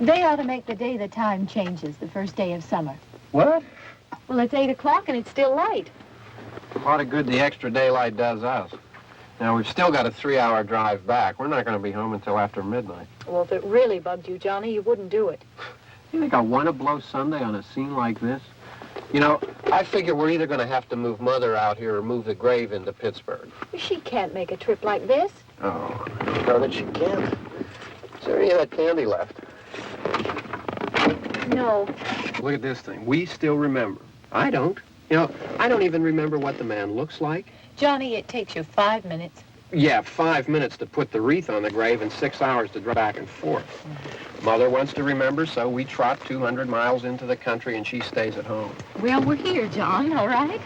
They ought to make the day the time changes, the first day of summer. What? Well, it's 8 o'clock and it's still light. A lot of good the extra daylight does us. Now, we've still got a 3-hour drive back. We're not going to be home until after midnight. Well, if it really bugged you, Johnny, you wouldn't do it. You think I want to blow Sunday on a scene like this? You know, I figure we're either going to have to move Mother out here or move the grave into Pittsburgh. She can't make a trip like this. Oh, I don't know that she can't. Is there any of that candy left? No. Look at this thing. We still remember. I don't. You know, I don't even remember what the man looks like. Johnny, it takes you 5 minutes. Yeah, 5 minutes to put the wreath on the grave and 6 hours to drive back and forth. Mother wants to remember, so we trot 200 miles into the country and she stays at home. Well, we're here, John, all right?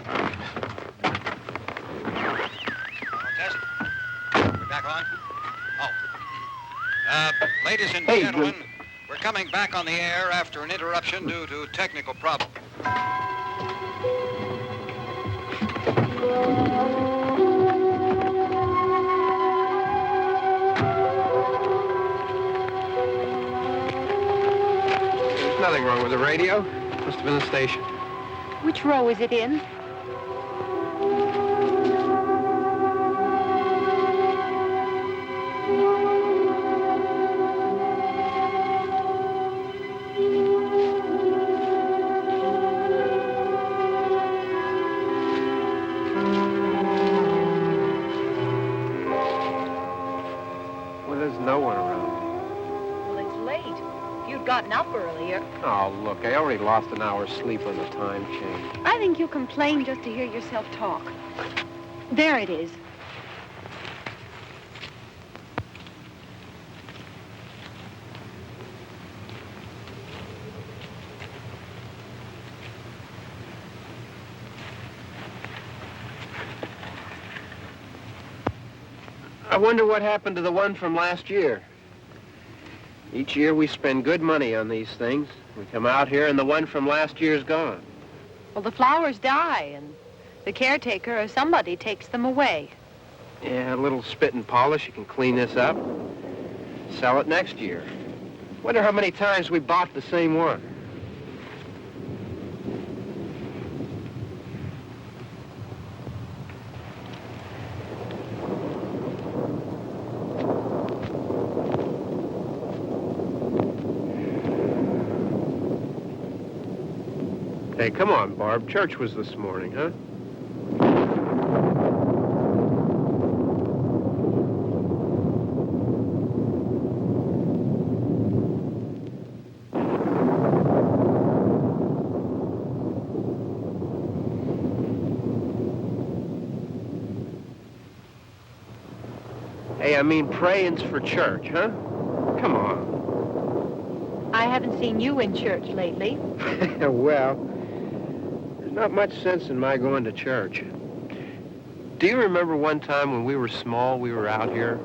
Test. We're back on? Oh. Ladies and gentlemen, we're coming back on the air after an interruption due to technical problem. There's nothing wrong with the radio. Must have been the station. Which row is it in? Gotten up earlier. Oh, look, I already lost an hour's sleep on the time change. I think you complain just to hear yourself talk. There it is. I wonder what happened to the one from last year. Each year we spend good money on these things. We come out here and the one from last year's gone. Well, the flowers die and the caretaker or somebody takes them away. Yeah, a little spit and polish. You can clean this up. Sell it next year. Wonder how many times we bought the same one. Hey, come on, Barb. Church was this morning, huh? I mean praying's for church, huh? Come on. I haven't seen you in church lately. Well, there's not much sense in my going to church. Do you remember one time when we were small, we were out here?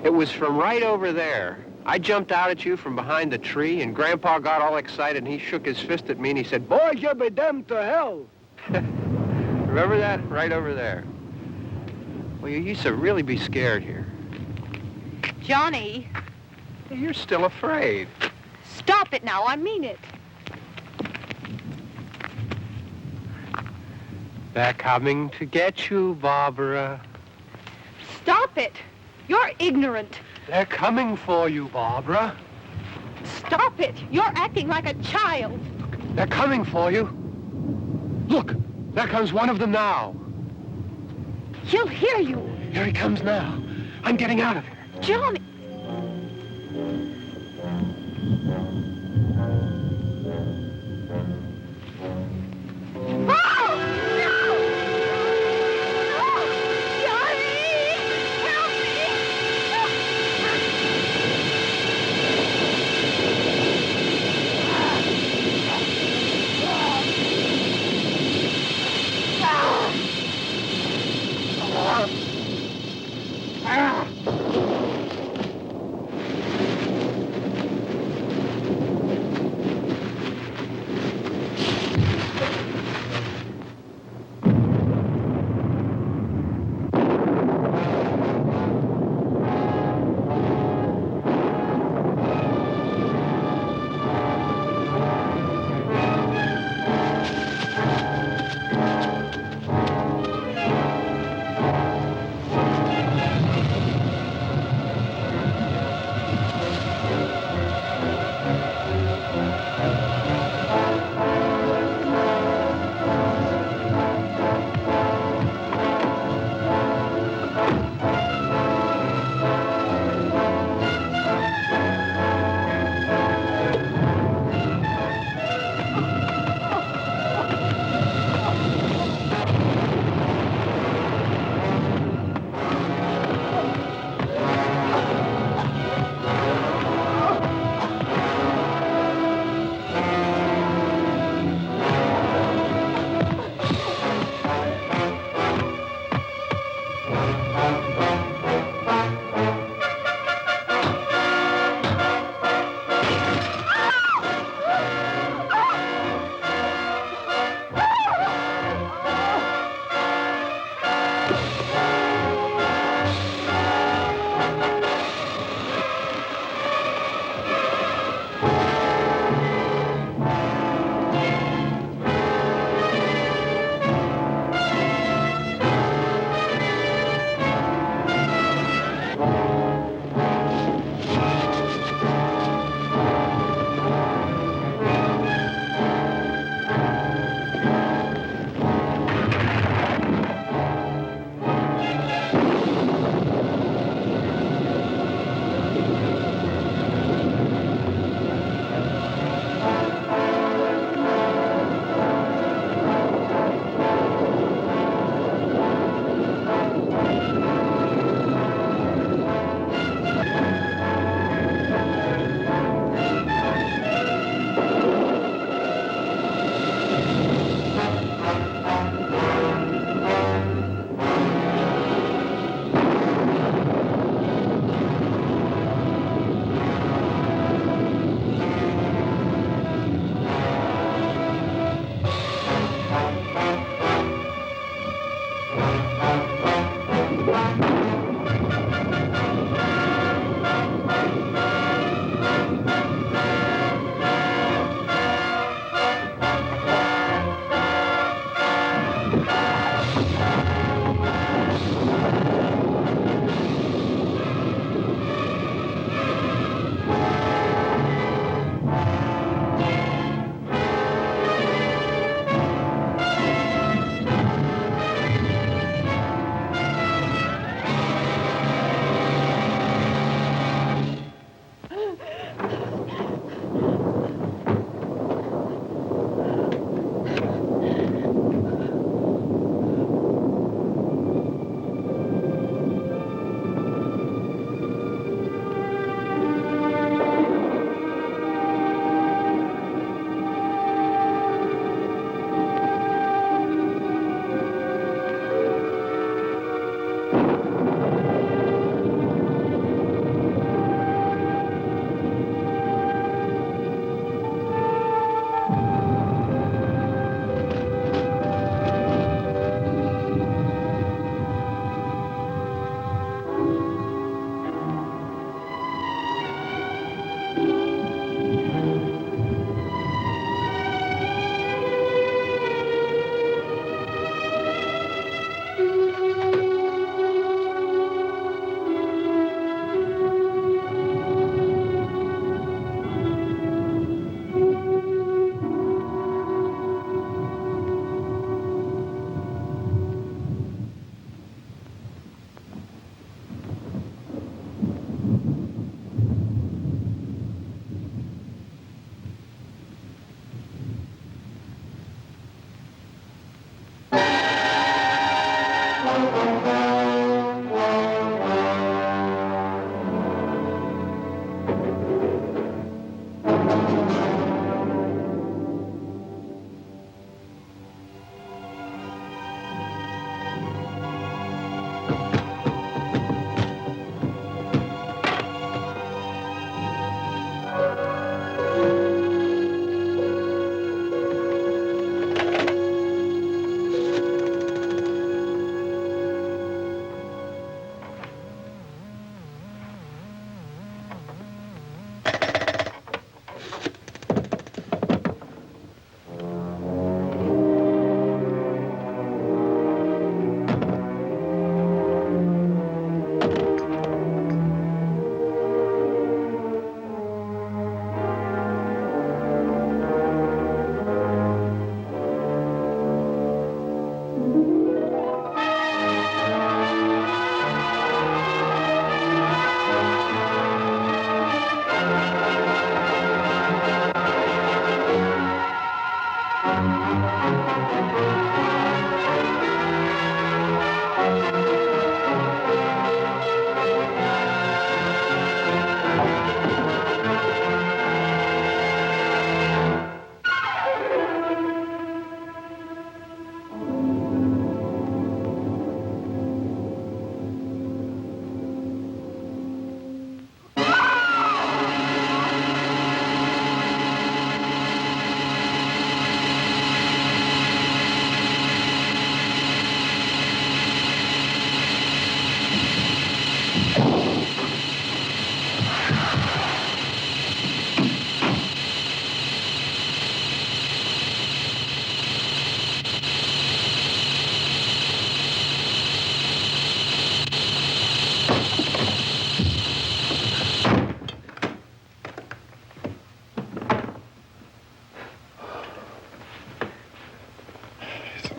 It was from right over there. I jumped out at you from behind the tree, and Grandpa got all excited, and he shook his fist at me, and he said, "Boys, you'll be damned to hell." Remember that? Right over there. Well, you used to really be scared here. Johnny, You're still afraid. stop it now. I mean it. They're coming to get you, Barbara. Stop it. You're ignorant. They're coming for you, Barbara. Stop it. You're acting like a child. They're coming for you. Look, there comes one of them now. He'll hear you. Here he comes now. I'm getting out of here. Johnny.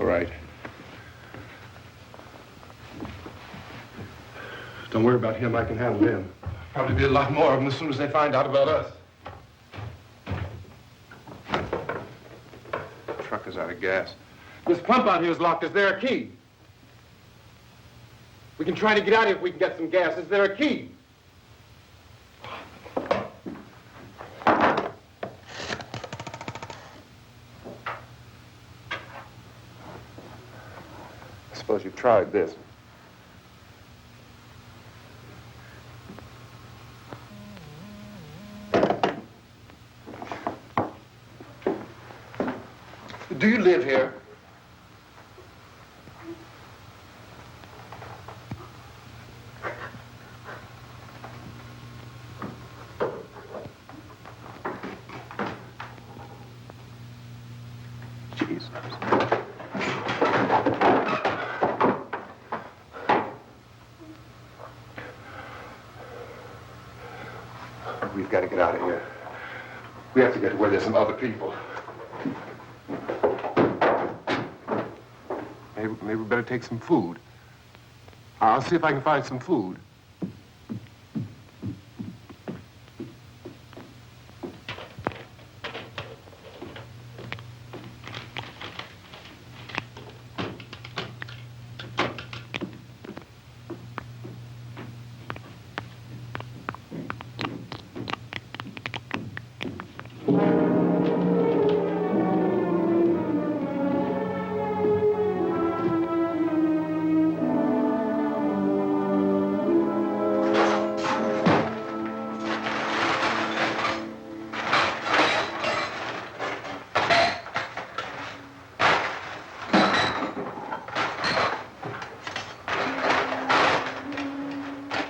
right. Don't worry about him. I can handle him. Probably be a lot more of them as soon as they find out about us. The truck is out of gas. This pump out here is locked. Is there a key? We can try to get out of here if we can get some gas. Is there a key? I suppose you've tried this. Do you live here? Jesus. We've got to get out of here. We have to get to where there's some other people. Maybe we better take some food. I'll see if I can find some food.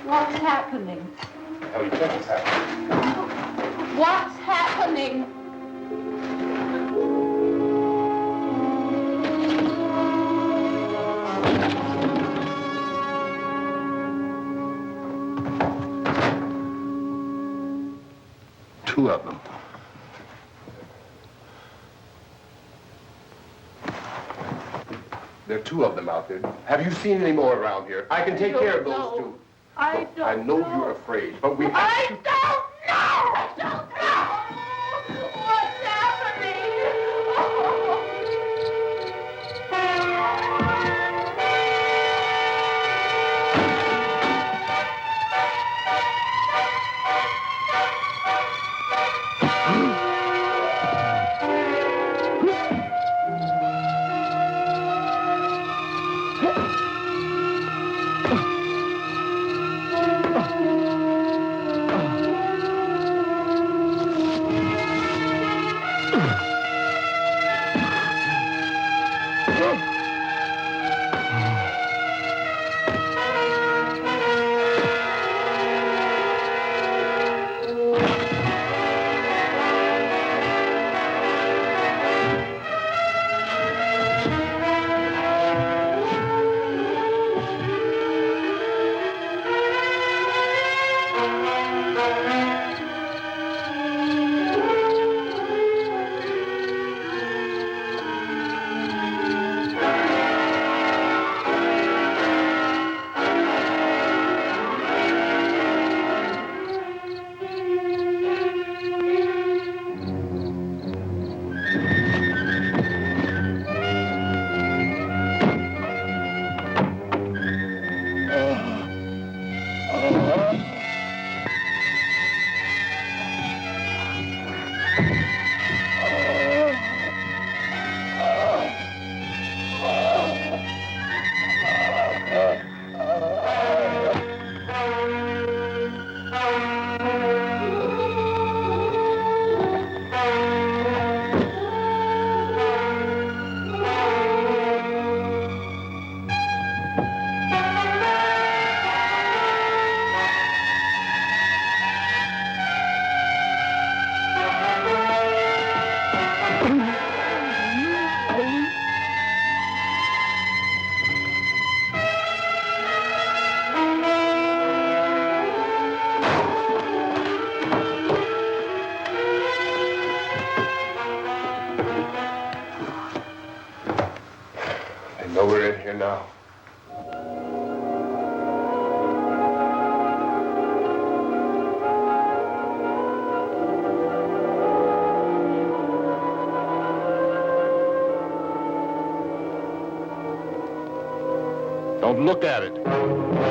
What's happening? How do you think it's happening? What's happening? Two of them. There are two of them out there. Have you seen any more around here? I can take care of those two. I don't I know you're afraid, but we have to... I don't know! I don't know! What's happening? here now. Don't look at it.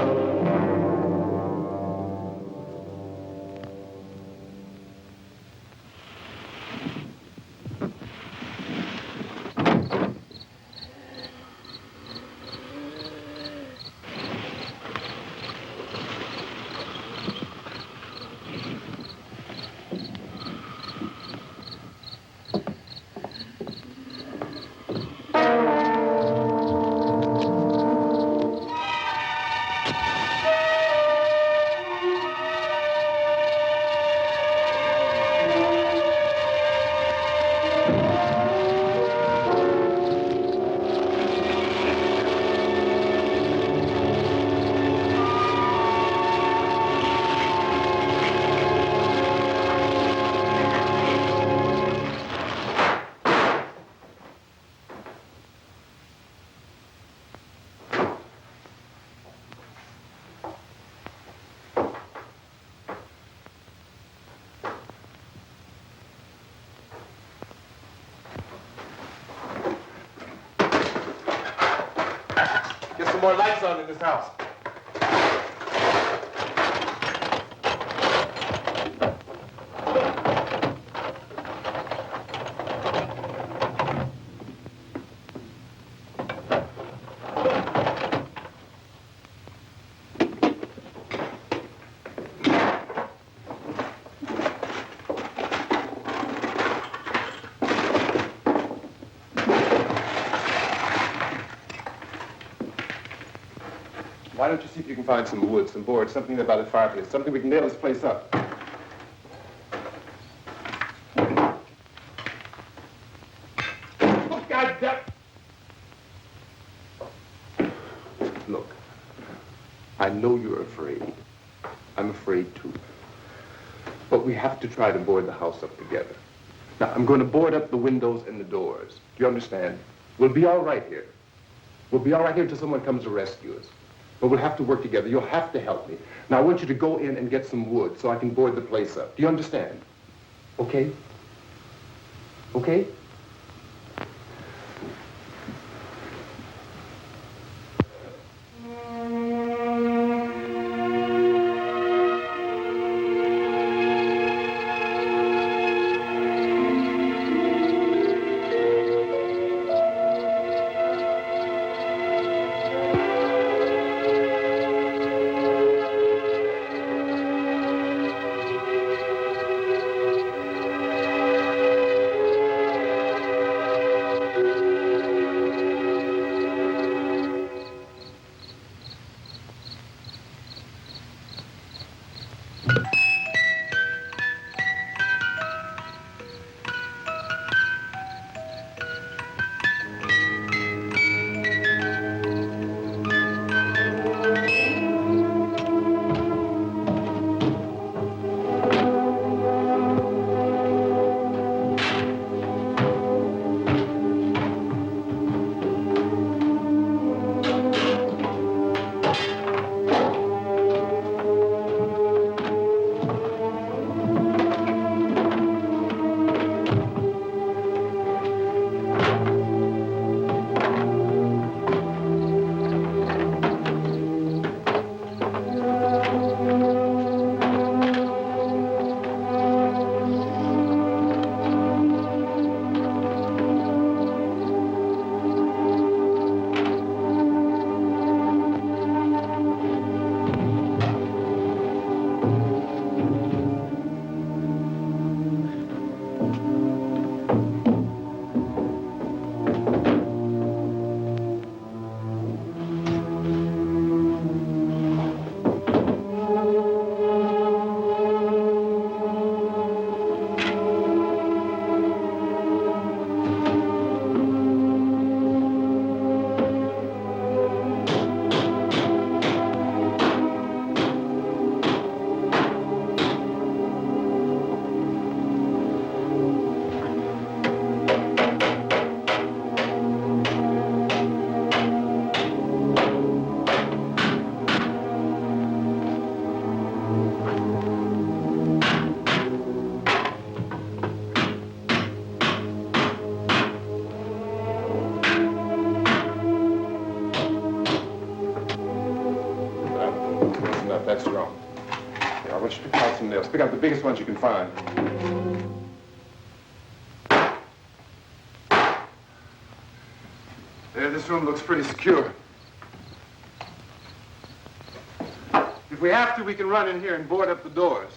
Get some more lights on in this house. Why don't you see if you can find some wood, some board, something about the fireplace, something we can nail this place up. Oh, God damn. Look, I know you're afraid. I'm afraid too. But we have to try to board the house up together. Now, I'm going to board up the windows and the doors. Do you understand? We'll be all right here. We'll be all right here until someone comes to rescue us. But we'll have to work together. You'll have to help me. Now, I want you to go in and get some wood so I can board the place up. Do you understand? Okay? Okay? thumbnails. Pick out the biggest ones you can find. There, this room looks pretty secure. If we have to, we can run in here and board up the doors.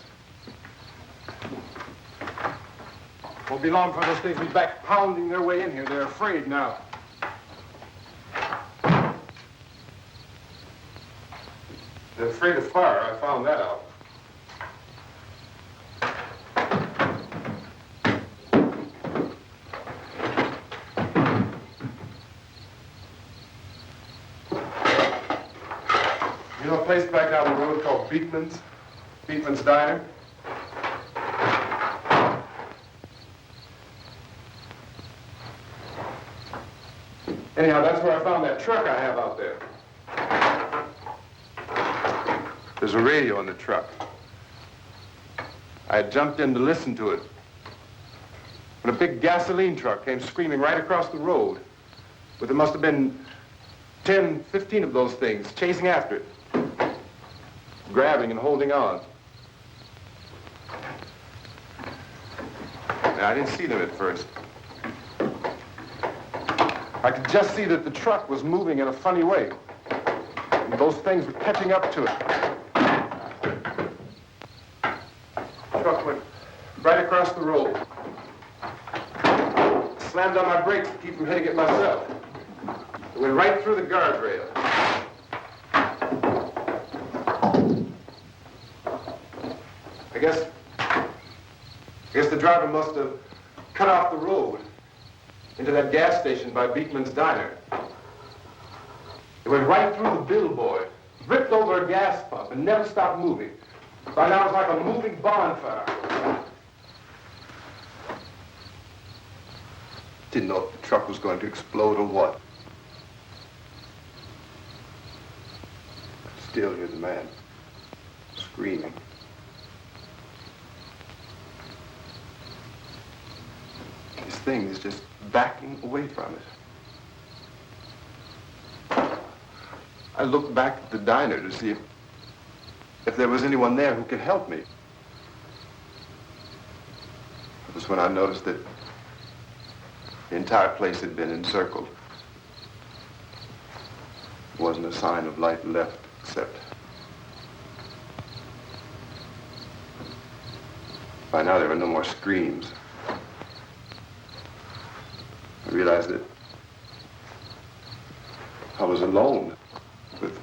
Won't be long for those things to be back pounding their way in here. They're afraid now. They're afraid of fire. I found that out. You know a place back down the road called Beekman's? Beekman's Diner? Anyhow, that's where I found that truck I have out there. There's a radio in the truck. I had jumped in to listen to it when a big gasoline truck came screaming right across the road. But there must have been 10, 15 of those things chasing after it, grabbing and holding on. And I didn't see them at first. I could just see that the truck was moving in a funny way. And those things were catching up to it. The truck went right across the road. Slammed on my brakes to keep from hitting it myself. It went right through the guardrail. I guess the driver must have cut off the road into that gas station by Beekman's Diner. It went right through the billboard, ripped over a gas pump, and never stopped moving. By now, it was like a moving bonfire. Didn't know if the truck was going to explode or what. Still hear the man screaming. This thing is just backing away from it. I looked back at the diner to see if there was anyone there who could help me. It was when I noticed that the entire place had been encircled. There wasn't a sign of life left except by now there were no more screams. I realized that I was alone with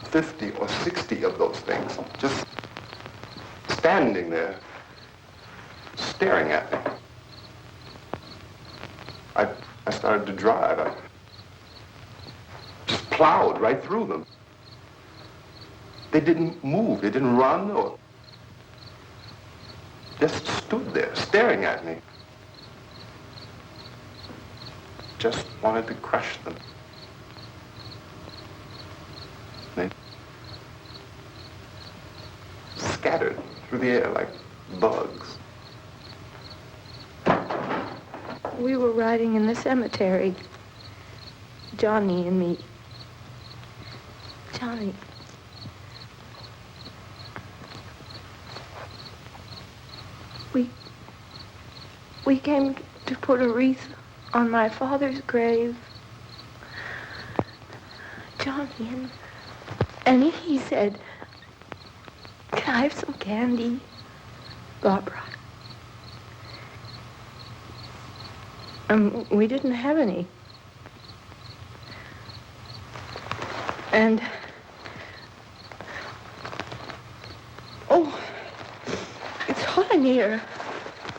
50 or 60 of those things, just standing there, staring at me. I started to drive. I just plowed right through them. They didn't move. They didn't run or just stood there, staring at me. Just wanted to crush them. They scattered through the air like bugs. We were riding in the cemetery, Johnny and me. Johnny. We came to put a wreath on my father's grave. Johnny, and he said, "Can I have some candy, Barbara?" And we didn't have any. And, oh, it's hot in here.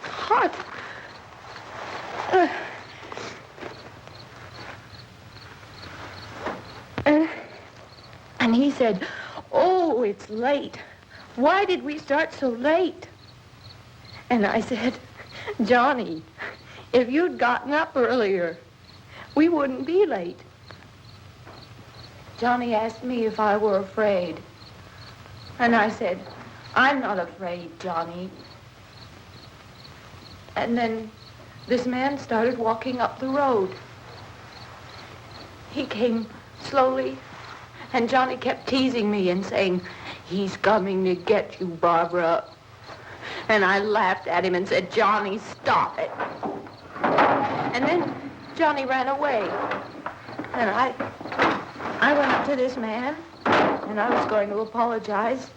Hot. And he said, "Oh, it's late. Why did we start so late?" And I said, "Johnny, if you'd gotten up earlier, we wouldn't be late." Johnny asked me if I were afraid. And I said, "I'm not afraid, Johnny." And then this man started walking up the road. He came slowly, and Johnny kept teasing me and saying, "He's coming to get you, Barbara." And I laughed at him and said, Johnny, stop it. And then Johnny ran away. And I went up to this man, and I was going to apologize.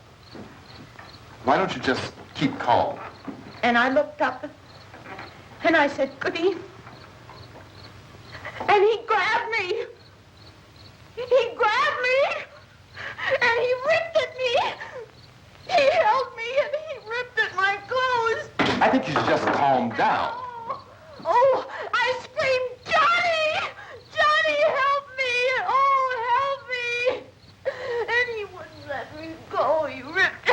Why don't you just keep calm? And I looked up, and I said, Goody. And he grabbed me. He grabbed me, and he ripped at me. He held me, and he ripped at my clothes. I think you should just calm down. Oh, I screamed, Johnny! Johnny, help me! Oh, help me! And he wouldn't let me go. He ripped.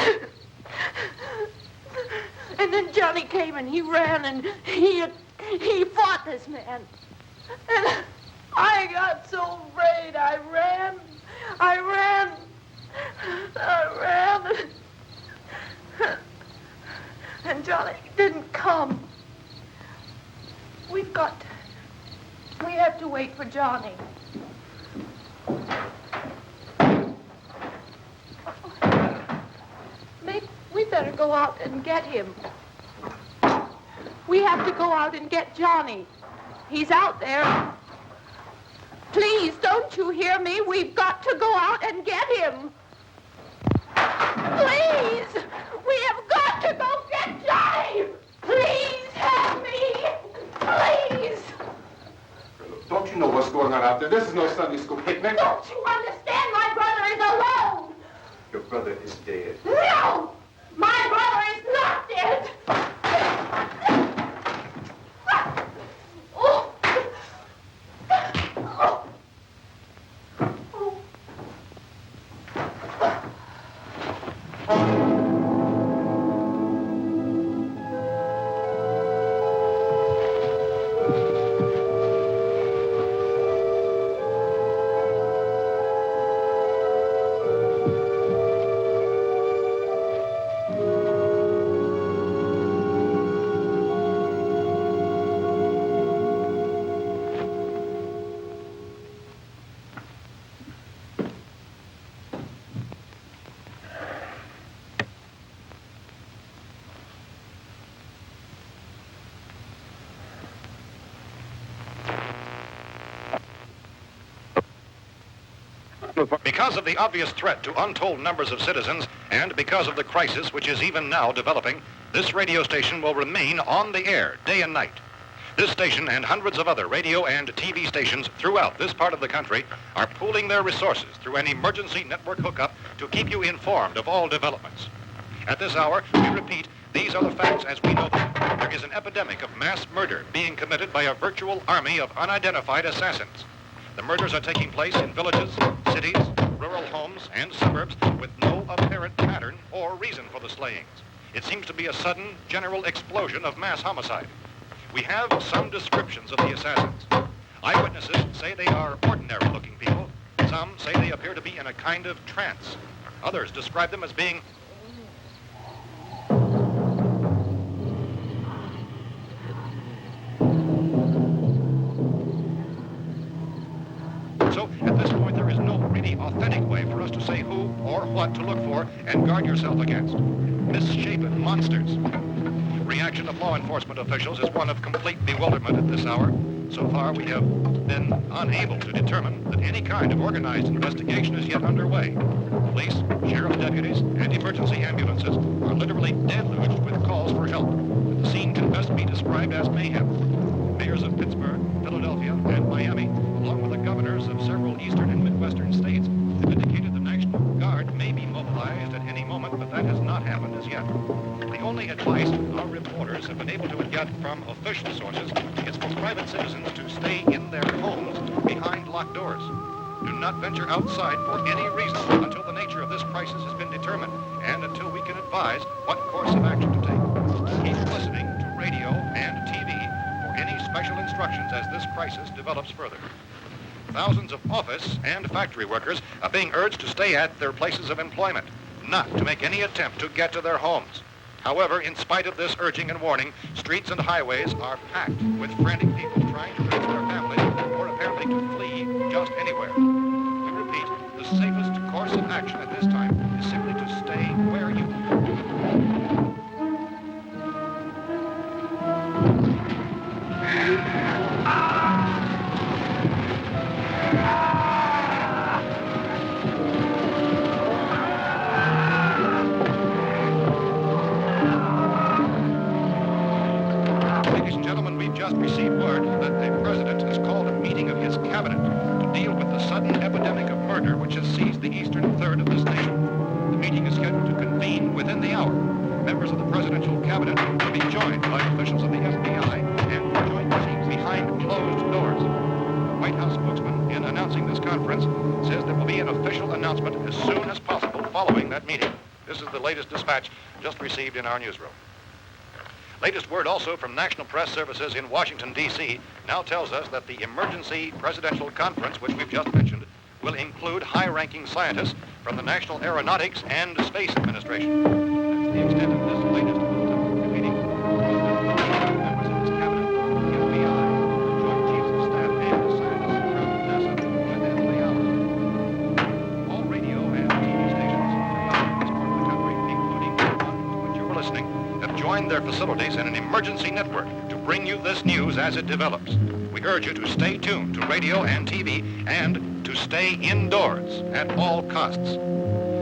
And then Johnny came and he ran and he fought this man. And I got so afraid. I ran. And Johnny didn't come. We have to wait for Johnny. We better go out and get him. We have to go out and get Johnny. He's out there. Please, don't you hear me? We've got to go out and get him. Please, we have got to go get Johnny. Please help me. Please. Don't you know what's going on out there? This is no Sunday school picnic. Don't you understand? My brother is alone. Your brother is dead. No! My brother is not dead. Oh. Oh. Because of the obvious threat to untold numbers of citizens, and because of the crisis which is even now developing, this radio station will remain on the air day and night. This station and hundreds of other radio and TV stations throughout this part of the country are pooling their resources through an emergency network hookup to keep you informed of all developments. At this hour, we repeat, these are the facts as we know them. There is an epidemic of mass murder being committed by a virtual army of unidentified assassins. The murders are taking place in villages, cities, rural homes, and suburbs with no apparent pattern or reason for the slayings. It seems to be a sudden, general explosion of mass homicide. We have some descriptions of the assassins. Eyewitnesses say they are ordinary-looking people. Some say they appear to be in a kind of trance. Others describe them as being So, at this point, there is no really authentic way for us to say who or what to look for and guard yourself against. Misshapen monsters. Reaction of law enforcement officials is one of complete bewilderment at this hour. So far, we have been unable to determine that any kind of organized investigation is yet underway. Police, sheriff deputies, and emergency ambulances are literally deluged with calls for help. The scene can best be described as mayhem. Mayors of Pittsburgh, Philadelphia, and Miami, along with the governors of several eastern and midwestern states, have indicated the National Guard may be mobilized at any moment, but that has not happened as yet. The only advice our reporters have been able to get from official sources is for private citizens to stay in their homes behind locked doors. Do not venture outside for any reason until the nature of this crisis has been determined and until we can advise what course of action to take. Keep listening to radio and TV for any special instructions as this crisis develops further. Thousands of office and factory workers are being urged to stay at their places of employment, not to make any attempt to get to their homes. However, in spite of this urging and warning, streets and highways are packed with frantic people trying to reach their families or apparently to flee just anywhere. We repeat, the safest course of action at this time is simply to stay where you are. Ladies and gentlemen, we've just received word that the president has called a meeting of his cabinet to deal with the sudden epidemic of murder which has seized the eastern third of this nation. The meeting is scheduled to convene within the hour. Members of the presidential cabinet will be joined by officials of the FBI and joint seats behind closed doors. The White House spokesman, in announcing this conference, says there will be an official announcement as soon as possible following that meeting. This is the latest dispatch just received in our newsroom. Latest word also from National Press Services in Washington, D.C. now tells us that the emergency presidential conference, which we've just mentioned, will include high-ranking scientists from the National Aeronautics and Space Administration. That's the extent of this latest bulletin meeting. Members of this cabinet, the FBI, Joint Chiefs of Staff, and scientists from NASA within the hour. All radio and TV stations throughout this part of the country, including the one to which you were listening, have joined their facilities in an emergency network to bring you this news as it develops. We urge you to stay tuned to radio and TV and to stay indoors at all costs.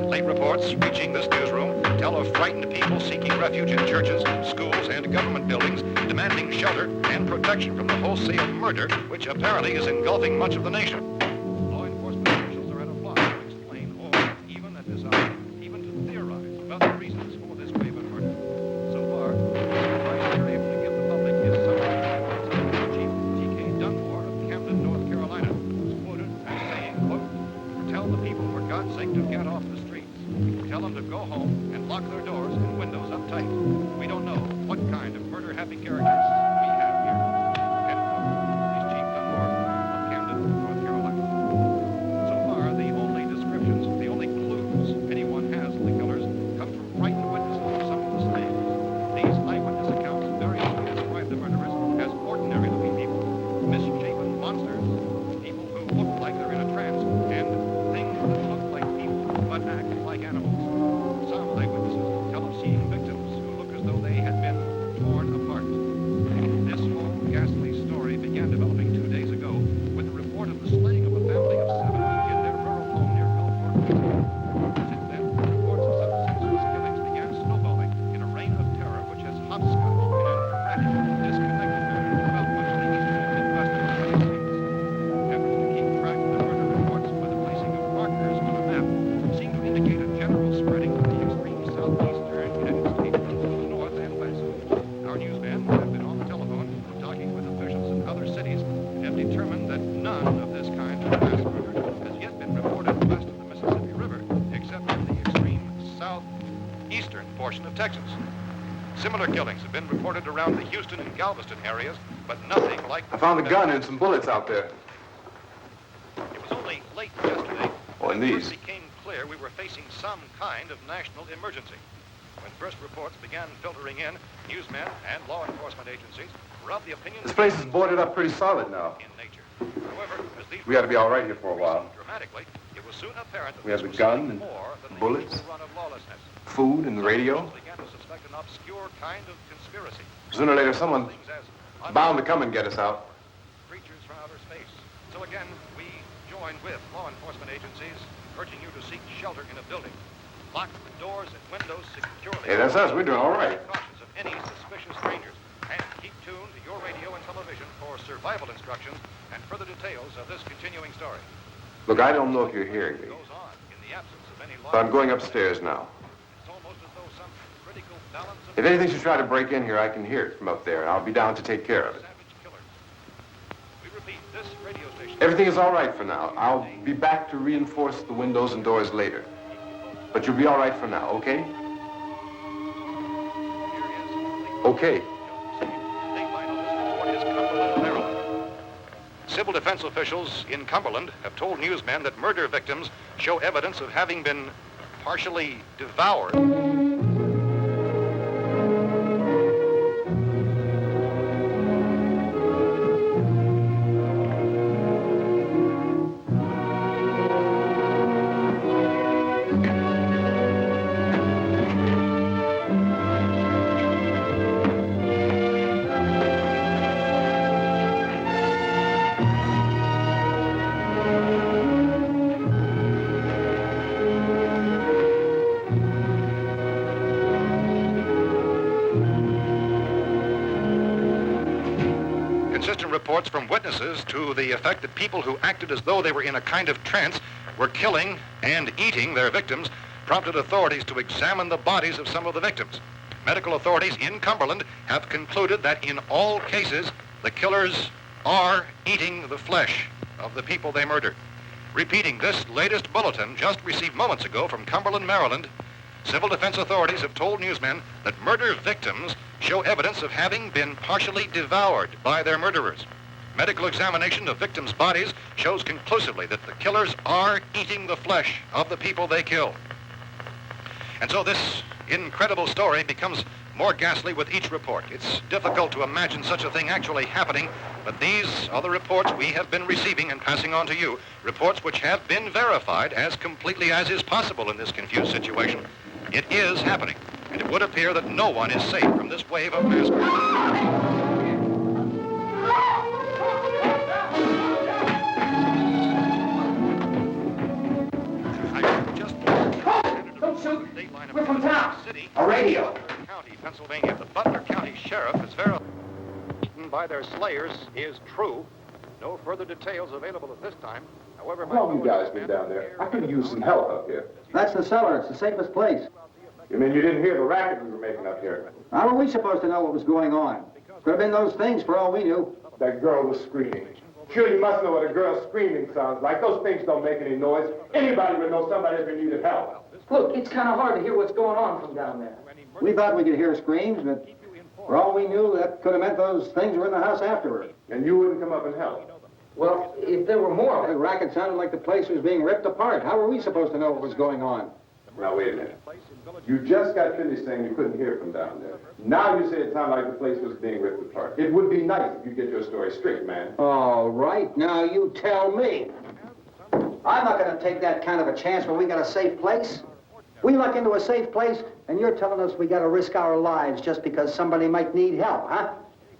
Late reports reaching this newsroom tell of frightened people seeking refuge in churches, schools, and government buildings, demanding shelter and protection from the wholesale murder which apparently is engulfing much of the nation. Law enforcement officials are at a loss to explain or, even at this hour, even to theorize about the reasons for this wave of murder. So far, the advice they're able to give the public is something Chief T.K. Dunmore of Camden, North Carolina, was quoted as saying, quote, "Tell the people, for God's sake, to get off the streets. Tell them to go home and lock their doors and windows up tight. We don't know what kind of murder-happy characters we have here." End quote. This is Chief Dunmore of Camden, North Carolina. So far, the only descriptions, the only clues anyone has of the killers come from frightened witnesses of some of the slaves. These eyewitness accounts variously describe the murderers as ordinary-looking people, misshapen monsters, people who look like they're in a trance, and things that look like people but act like animals. Some eyewitnesses tell of seeing victims who look as though they had been torn apart. This whole ghastly story began developing 2 days ago with the report of the slaying of a family of 7 in their rural home near Gulfport. Since then, reports of such senseless killings began snowballing in a reign of terror which has hopscotched in an erratic, disconnected manner throughout much of the eastern and midwestern United States. Efforts to keep track of the murder reports by the placing of markers on a map seem to indicate a general spreading of the extreme southeastern United States to the north and west. Our newsmen have been on the telephone talking with officials in other cities and have determined that none of this kind of mass murder has yet been reported west of the Mississippi River, except in the extreme southeastern portion of Texas. Similar killings have been reported around the Houston and Galveston areas, but nothing like... I found a gun and some bullets out there. It was only late yesterday Oh, and when it these. first became clear we were facing some kind of national emergency. When first reports began filtering in, newsmen and law enforcement agencies were of the opinion... This place is boarded up pretty solid now. ...in nature. However, as these We ought to be all right here for a while. dramatically, it was soon apparent that We have this the was gun something and more than bullets. the usual run of lawlessness. Food and the radio. Some began to suspect an obscure kind of conspiracy. Sooner or later, someone Things as bound to come and get us out. creatures from outer space. So again, we joined with law enforcement agencies, urging you to seek shelter in a building. Lock the doors and windows securely. Hey, that's us. We're doing all right. Cautious of any suspicious strangers. And keep tuned to your radio and television for survival instructions and further details of this continuing story. Look, I don't know if you're hearing me, Goes on in the absence of any law. but I'm going upstairs now. It's almost as though some critical balance of If anything should try to break in here, I can hear it from up there, and I'll be down to take care of it. savage killers. We repeat, this radio station... Everything is all right for now. I'll be back to reinforce the windows and doors later. But you'll be all right for now, okay? Okay. Civil defense officials in Cumberland have told newsmen that murder victims show evidence of having been partially devoured. inconsistent reports from witnesses to the effect that people who acted as though they were in a kind of trance were killing and eating their victims prompted authorities to examine the bodies of some of the victims. Medical authorities in Cumberland have concluded that in all cases, the killers are eating the flesh of the people they murdered. Repeating this latest bulletin just received moments ago from Cumberland, Maryland, civil defense authorities have told newsmen that murder victims show evidence of having been partially devoured by their murderers. Medical examination of victims' bodies shows conclusively that the killers are eating the flesh of the people they killed. And so this incredible story becomes more ghastly with each report. It's difficult to imagine such a thing actually happening, but these are the reports we have been receiving and passing on to you, reports which have been verified as completely as is possible in this confused situation. It is happening, and it would appear that no one is safe from this wave of mass murder. We're from town. A radio. County, Pennsylvania. The Butler County Sheriff is verified by their slayers is true. No further details available at this time. However, How long you guys been down there? I could use some help up here. That's the cellar. It's the safest place. You mean you didn't hear the racket we were making up here? How were we supposed to know what was going on? Could have been those things for all we knew. That girl was screaming. Sure, you must know what a girl screaming sounds like. Those things don't make any noise. Anybody would know somebody ever needed help. Look, it's kind of hard to hear what's going on from down there. We thought we could hear screams, but for all we knew, that could have meant those things were in the house afterward. And you wouldn't come up and help? Well, if there were more... The racket sounded like the place was being ripped apart. How were we supposed to know what was going on? Now, wait a minute. You just got finished saying you couldn't hear from down there. Now you say it sounded like the place was being ripped apart. It would be nice if you get your story straight, man. All right, now you tell me. I'm not going to take that kind of a chance when we got a safe place. We luck into a safe place, and you're telling us we got to risk our lives just because somebody might need help, huh?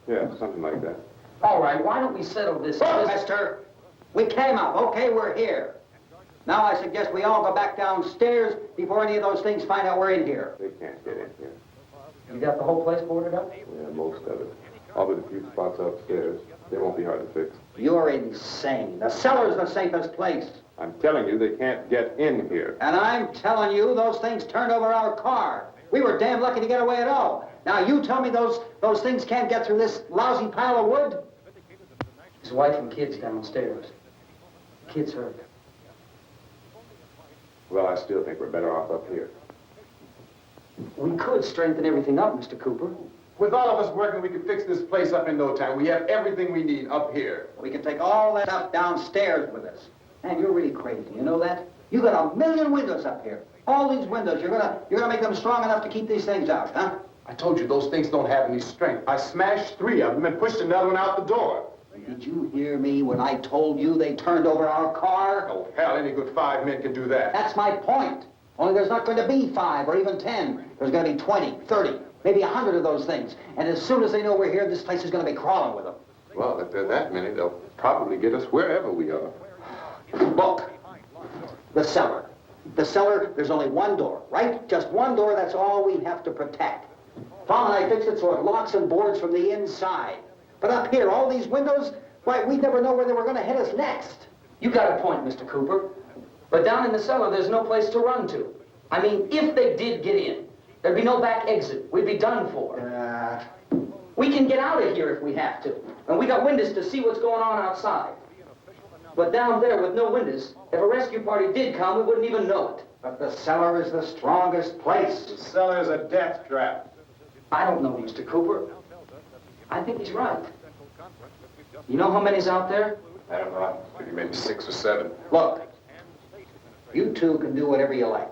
Yeah, something like that. All right, why don't we settle this? Look, mister, we came up. Okay, we're here. Now I suggest we all go back downstairs before any of those things find out we're in here. They can't get in here. You got the whole place boarded up? Yeah, most of it. All but a few spots upstairs. They won't be hard to fix. You're insane. The cellar's the safest place. I'm telling you, they can't get in here. And I'm telling you, those things turned over our car. We were damn lucky to get away at all. Now you tell me those things can't get through this lousy pile of wood? His wife and kids downstairs. Kids hurt. Well, I still think we're better off up here. We could strengthen everything up, Mr. Cooper. With all of us working, we could fix this place up in no time. We have everything we need up here. We can take all that stuff downstairs with us. Man, you're really crazy. You know that? You got 1 million windows up here. All these windows, you're gonna make them strong enough to keep these things out, huh? I told you those things don't have any strength. I smashed 3 of them and pushed another one out the door. Did you hear me when I told you they turned over our car? Oh, hell, any good 5 men can do that. That's my point. Only there's not going to be 5 or even 10. There's going to be 20, 30, maybe 100 of those things. And as soon as they know we're here, this place is going to be crawling with them. Well, if there are that many, they'll probably get us wherever we are. Look, the cellar. The cellar, there's only one door, right? Just one door, that's all we have to protect. Tom and I fixed it so it locks and boards from the inside. But up here, all these windows, why, we'd never know where they were going to hit us next. You got a point, Mr. Cooper. But down in the cellar, there's no place to run to. I mean, if they did get in, there'd be no back exit. We'd be done for. We can get out of here if we have to. And we got windows to see what's going on outside. But down there with no windows, if a rescue party did come, we wouldn't even know it. But the cellar is the strongest place. The cellar is a death trap. I don't know, Mr. Cooper. I think he's right. You know how many's out there? I don't know. Maybe 6 or 7. Look, you two can do whatever you like.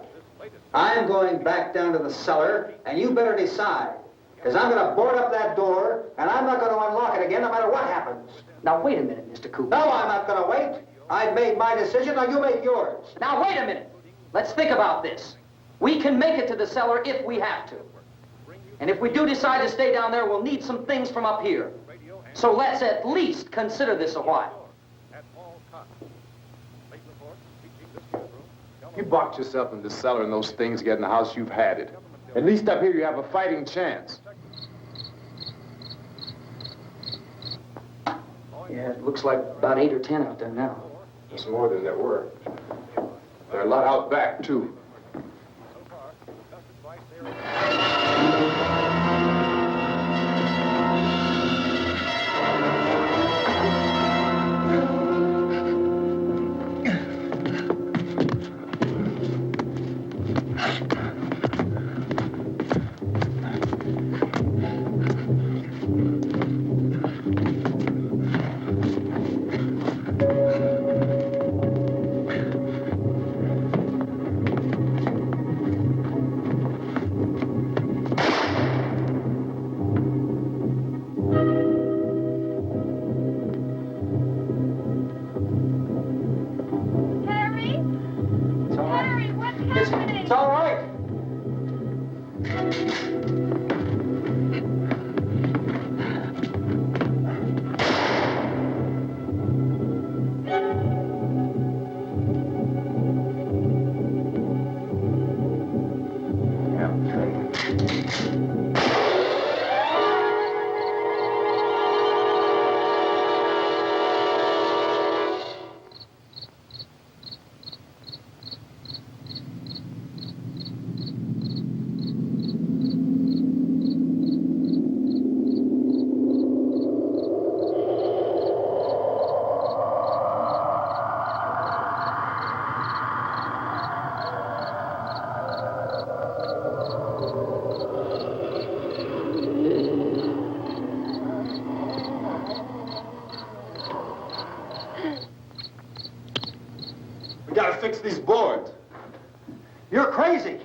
I'm going back down to the cellar, and you better decide. Because I'm going to board up that door, and I'm not going to unlock it again no matter what happens. Now, wait a minute, Mr. Cooper. No, I'm not going to wait. I've made my decision, now you make yours. Now, wait a minute. Let's think about this. We can make it to the cellar if we have to. And if we do decide to stay down there, we'll need some things from up here. So let's at least consider this a while. You boxed yourself in the cellar and those things get in the house, you've had it. At least up here you have a fighting chance. Yeah, it looks like about 8 or 10 out there now. There's more than there were. There are a lot out back, too. It's all right. We gotta fix these boards. You're crazy.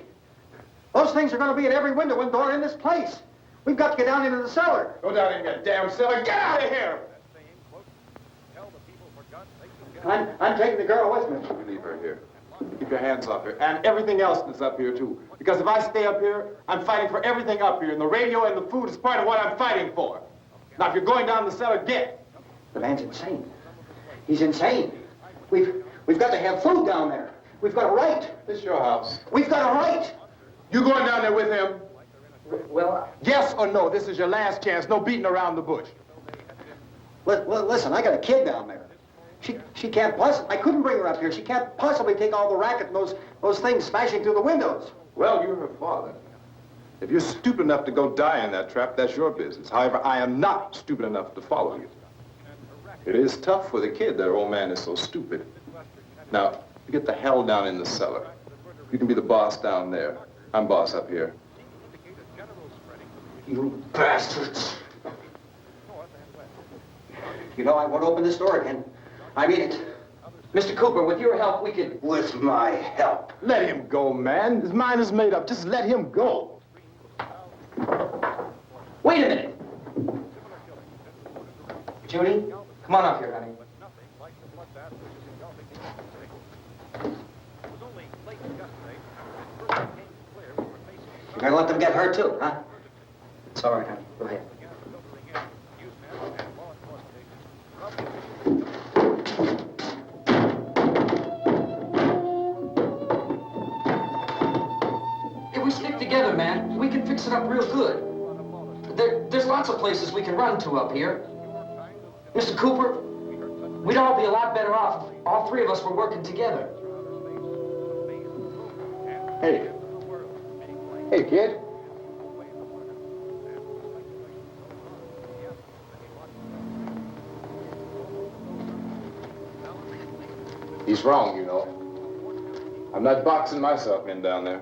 Those things are going to be at every window and door in this place. We've got to get down into the cellar. Go down in that damn cellar. Get out of here! I'm taking the girl with me. You leave her here. Keep your hands off her. And everything else that's up here, too. Because if I stay up here, I'm fighting for everything up here. And the radio and the food is part of what I'm fighting for. Now, if you're going down the cellar, get. The man's insane. He's insane. We've got to have food down there. We've got a right. This is your house. We've got a right. You going down there with him? Well, Yes or no? This is your last chance. No beating around the bush. Listen, I got a kid down there. She can't possibly, I couldn't bring her up here. She can't possibly take all the racket and those things smashing through the windows. Well, you're her father. If you're stupid enough to go die in that trap, that's your business. However, I am not stupid enough to follow you. It is tough for the kid that old man is so stupid. Now, you get the hell down in the cellar. You can be the boss down there. I'm boss up here. You bastards. You know, I won't open this door again. I mean it. Mr. Cooper, with your help, we could... With my help. Let him go, man. His mind is made up. Just let him go. Wait a minute. Judy, come on up here, honey. You're gonna let them get hurt too, huh? It's all right, honey. Go ahead. If we stick together, man, we can fix it up real good. There's lots of places we can run to up here. Mr. Cooper, we'd all be a lot better off if all three of us were working together. Hey. Hey, kid. He's wrong, you know. I'm not boxing myself in down there.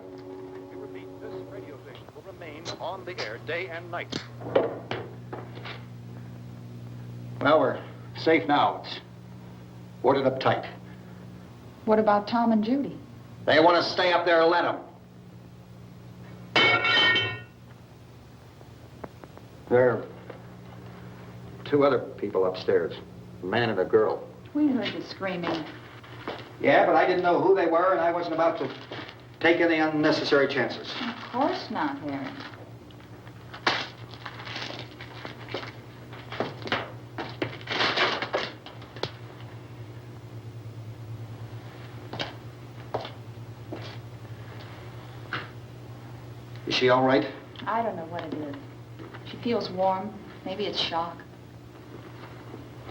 We repeat, this radio station will remain on the air day and night. Well, we're safe now. It's boarded up tight. What about Tom and Judy? They want to stay up there, let them. There are two other people upstairs, a man and a girl. We heard the screaming. Yeah, but I didn't know who they were, and I wasn't about to take any unnecessary chances. Of course not, Harry. Is she all right? I don't know what it is. She feels warm. Maybe it's shock.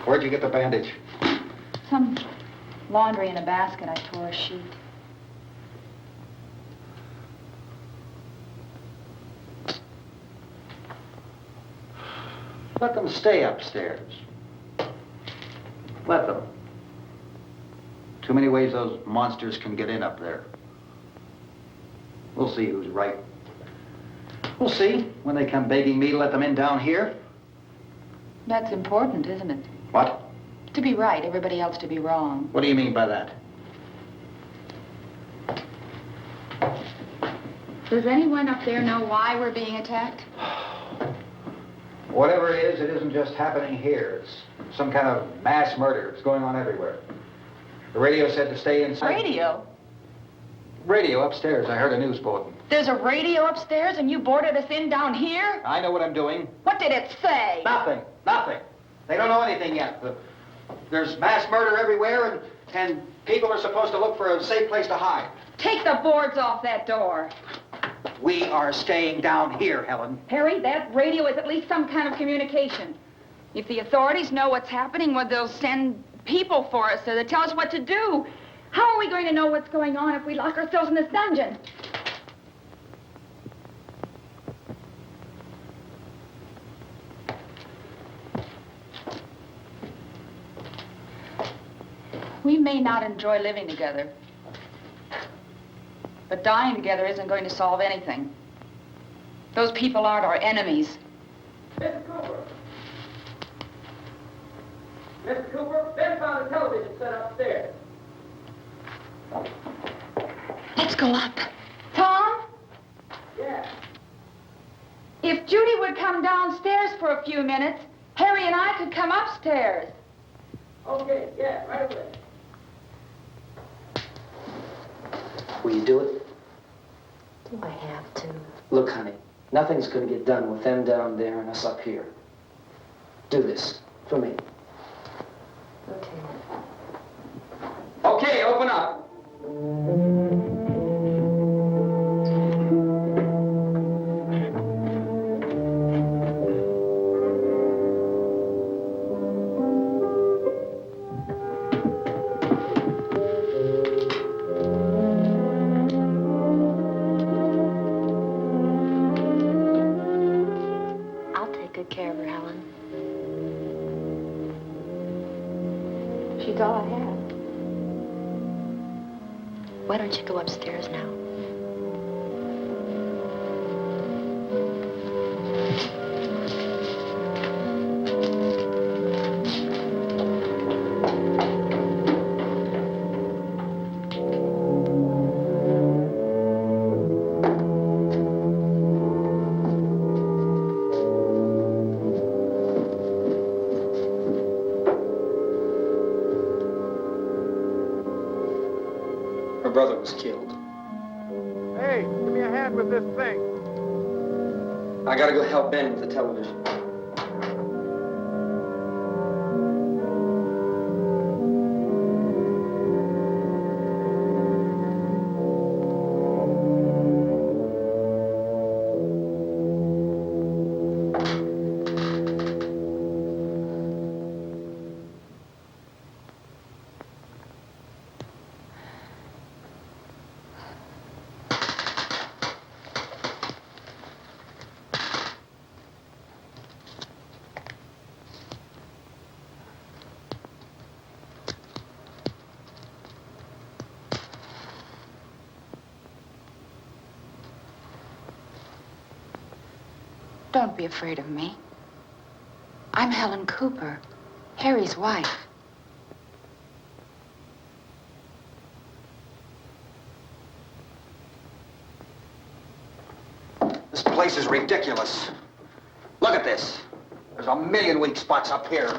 Where'd you get the bandage? Some laundry in a basket. I tore a sheet. Let them stay upstairs. Let them. Too many ways those monsters can get in up there. We'll see who's right. We'll see when they come begging me to let them in down here. That's important, isn't it? What? To be right, everybody else to be wrong. What do you mean by that? Does anyone up there know why we're being attacked? Whatever it is, it isn't just happening here. It's some kind of mass murder. It's going on everywhere. The radio said to stay inside. Radio? Radio upstairs. I heard a news bulletin. There's a radio upstairs and you boarded us in down here? I know what I'm doing. What did it say? Nothing. Nothing. They don't know anything yet. There's mass murder everywhere, and people are supposed to look for a safe place to hide. Take the boards off that door. We are staying down here, Helen. Harry, that radio is at least some kind of communication. If the authorities know what's happening, well, they'll send people for us so they'll tell us what to do. How are we going to know what's going on if we lock ourselves in this dungeon? We may not enjoy living together, but dying together isn't going to solve anything. Those people aren't our enemies. Mr. Cooper! Mr. Cooper, Ben found a television set upstairs. Let's go up. Tom? Yeah. If Judy would come downstairs for a few minutes, Harry and I could come upstairs. Okay, yeah, right away. Will you do it? Do I have to? Look, honey, nothing's going to get done with them down there and us up here. Do this for me. Okay. Okay, open up. I'll take good care of her, Helen. She's all I have. Why don't you go upstairs now? Her brother was killed. Hey, give me a hand with this thing. I gotta go help Ben with the television. Don't be afraid of me. I'm Helen Cooper, Harry's wife. This place is ridiculous. Look at this. There's a million weak spots up here.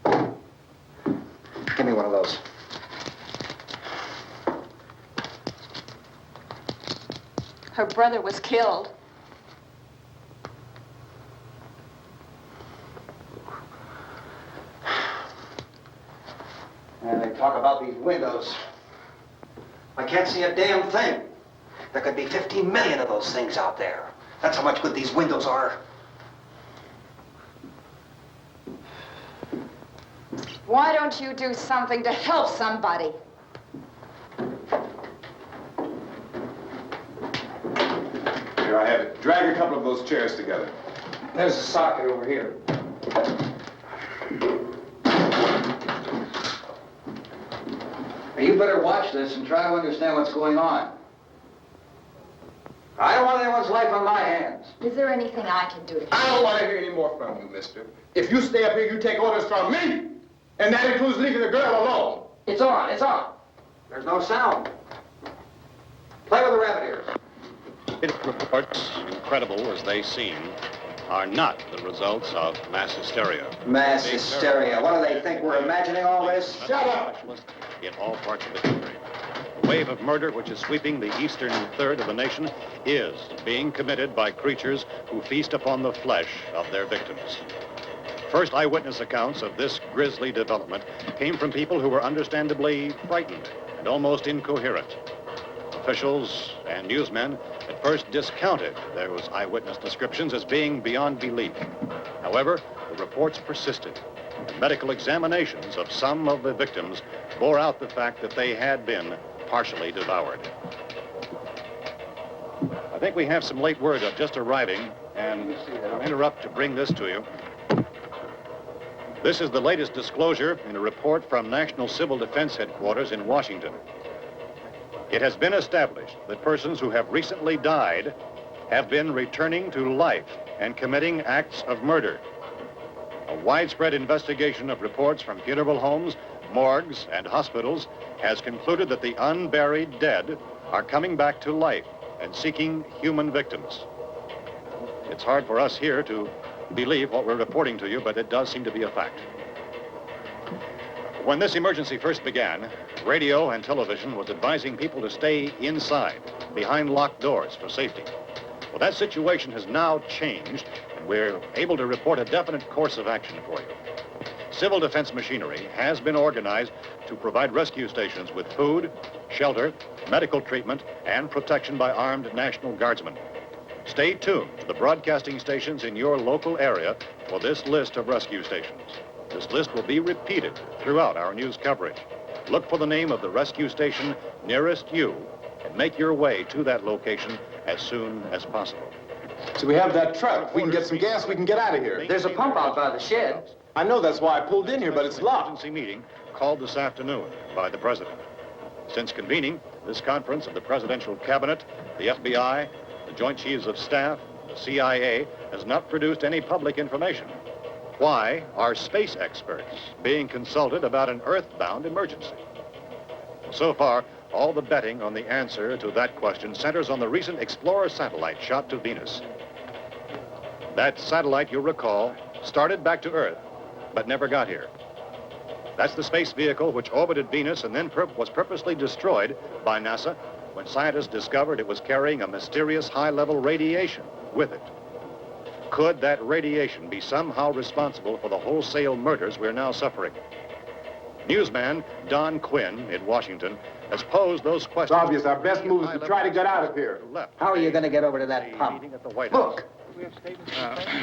Give me one of those. Her brother was killed. And they talk about these windows. I can't see a damn thing. There could be 15 million of those things out there. That's how much good these windows are. Why don't you do something to help somebody? Here, I have it. Drag a couple of those chairs together. There's a socket over here. You better watch this and try to understand what's going on. I don't want anyone's life on my hands. Is there anything I can do to I don't want to hear any more from you, mister. If you stay up here, you take orders from me. And that includes leaving the girl alone. It's on, it's on. There's no sound. Play with the rabbit ears. Reports, incredible as they seem, are not the results of mass hysteria. Mass hysteria. What do they think? We're imagining all this? Shut up! In all parts of the country. The wave of murder which is sweeping the eastern third of the nation is being committed by creatures who feast upon the flesh of their victims. First eyewitness accounts of this grisly development came from people who were understandably frightened and almost incoherent. Officials and newsmen at first discounted those eyewitness descriptions as being beyond belief. However, the reports persisted. And medical examinations of some of the victims bore out the fact that they had been partially devoured. I think we have some late word of just arriving, and I'll interrupt to bring this to you. This is the latest disclosure in a report from National Civil Defense Headquarters in Washington. It has been established that persons who have recently died have been returning to life and committing acts of murder. A widespread investigation of reports from funeral homes, morgues, and hospitals has concluded that the unburied dead are coming back to life and seeking human victims. It's hard for us here to believe what we're reporting to you, but it does seem to be a fact. When this emergency first began, radio and television was advising people to stay inside, behind locked doors for safety. Well, that situation has now changed, and we're able to report a definite course of action for you. Civil defense machinery has been organized to provide rescue stations with food, shelter, medical treatment, and protection by armed National Guardsmen. Stay tuned to the broadcasting stations in your local area for this list of rescue stations. This list will be repeated throughout our news coverage. Look for the name of the rescue station nearest you and make your way to that location as soon as possible. So we have that truck. If we can get some gas, we can get out of here. There's a pump out by the shed. I know that's why I pulled in here, but it's locked. Emergency meeting called this afternoon by the president. Since convening this conference of the presidential cabinet, the FBI, the Joint Chiefs of Staff, the CIA has not produced any public information. Why are space experts being consulted about an earthbound emergency? So far, all the betting on the answer to that question centers on the recent Explorer satellite shot to Venus. That satellite, you'll recall, started back to Earth, but never got here. That's the space vehicle which orbited Venus and then was purposely destroyed by NASA when scientists discovered it was carrying a mysterious high-level radiation with it. Could that radiation be somehow responsible for the wholesale murders we're now suffering? Newsman Don Quinn in Washington has posed those questions. It's obvious our best move is to try to get out of here. How are you going to get over to that pump? Look.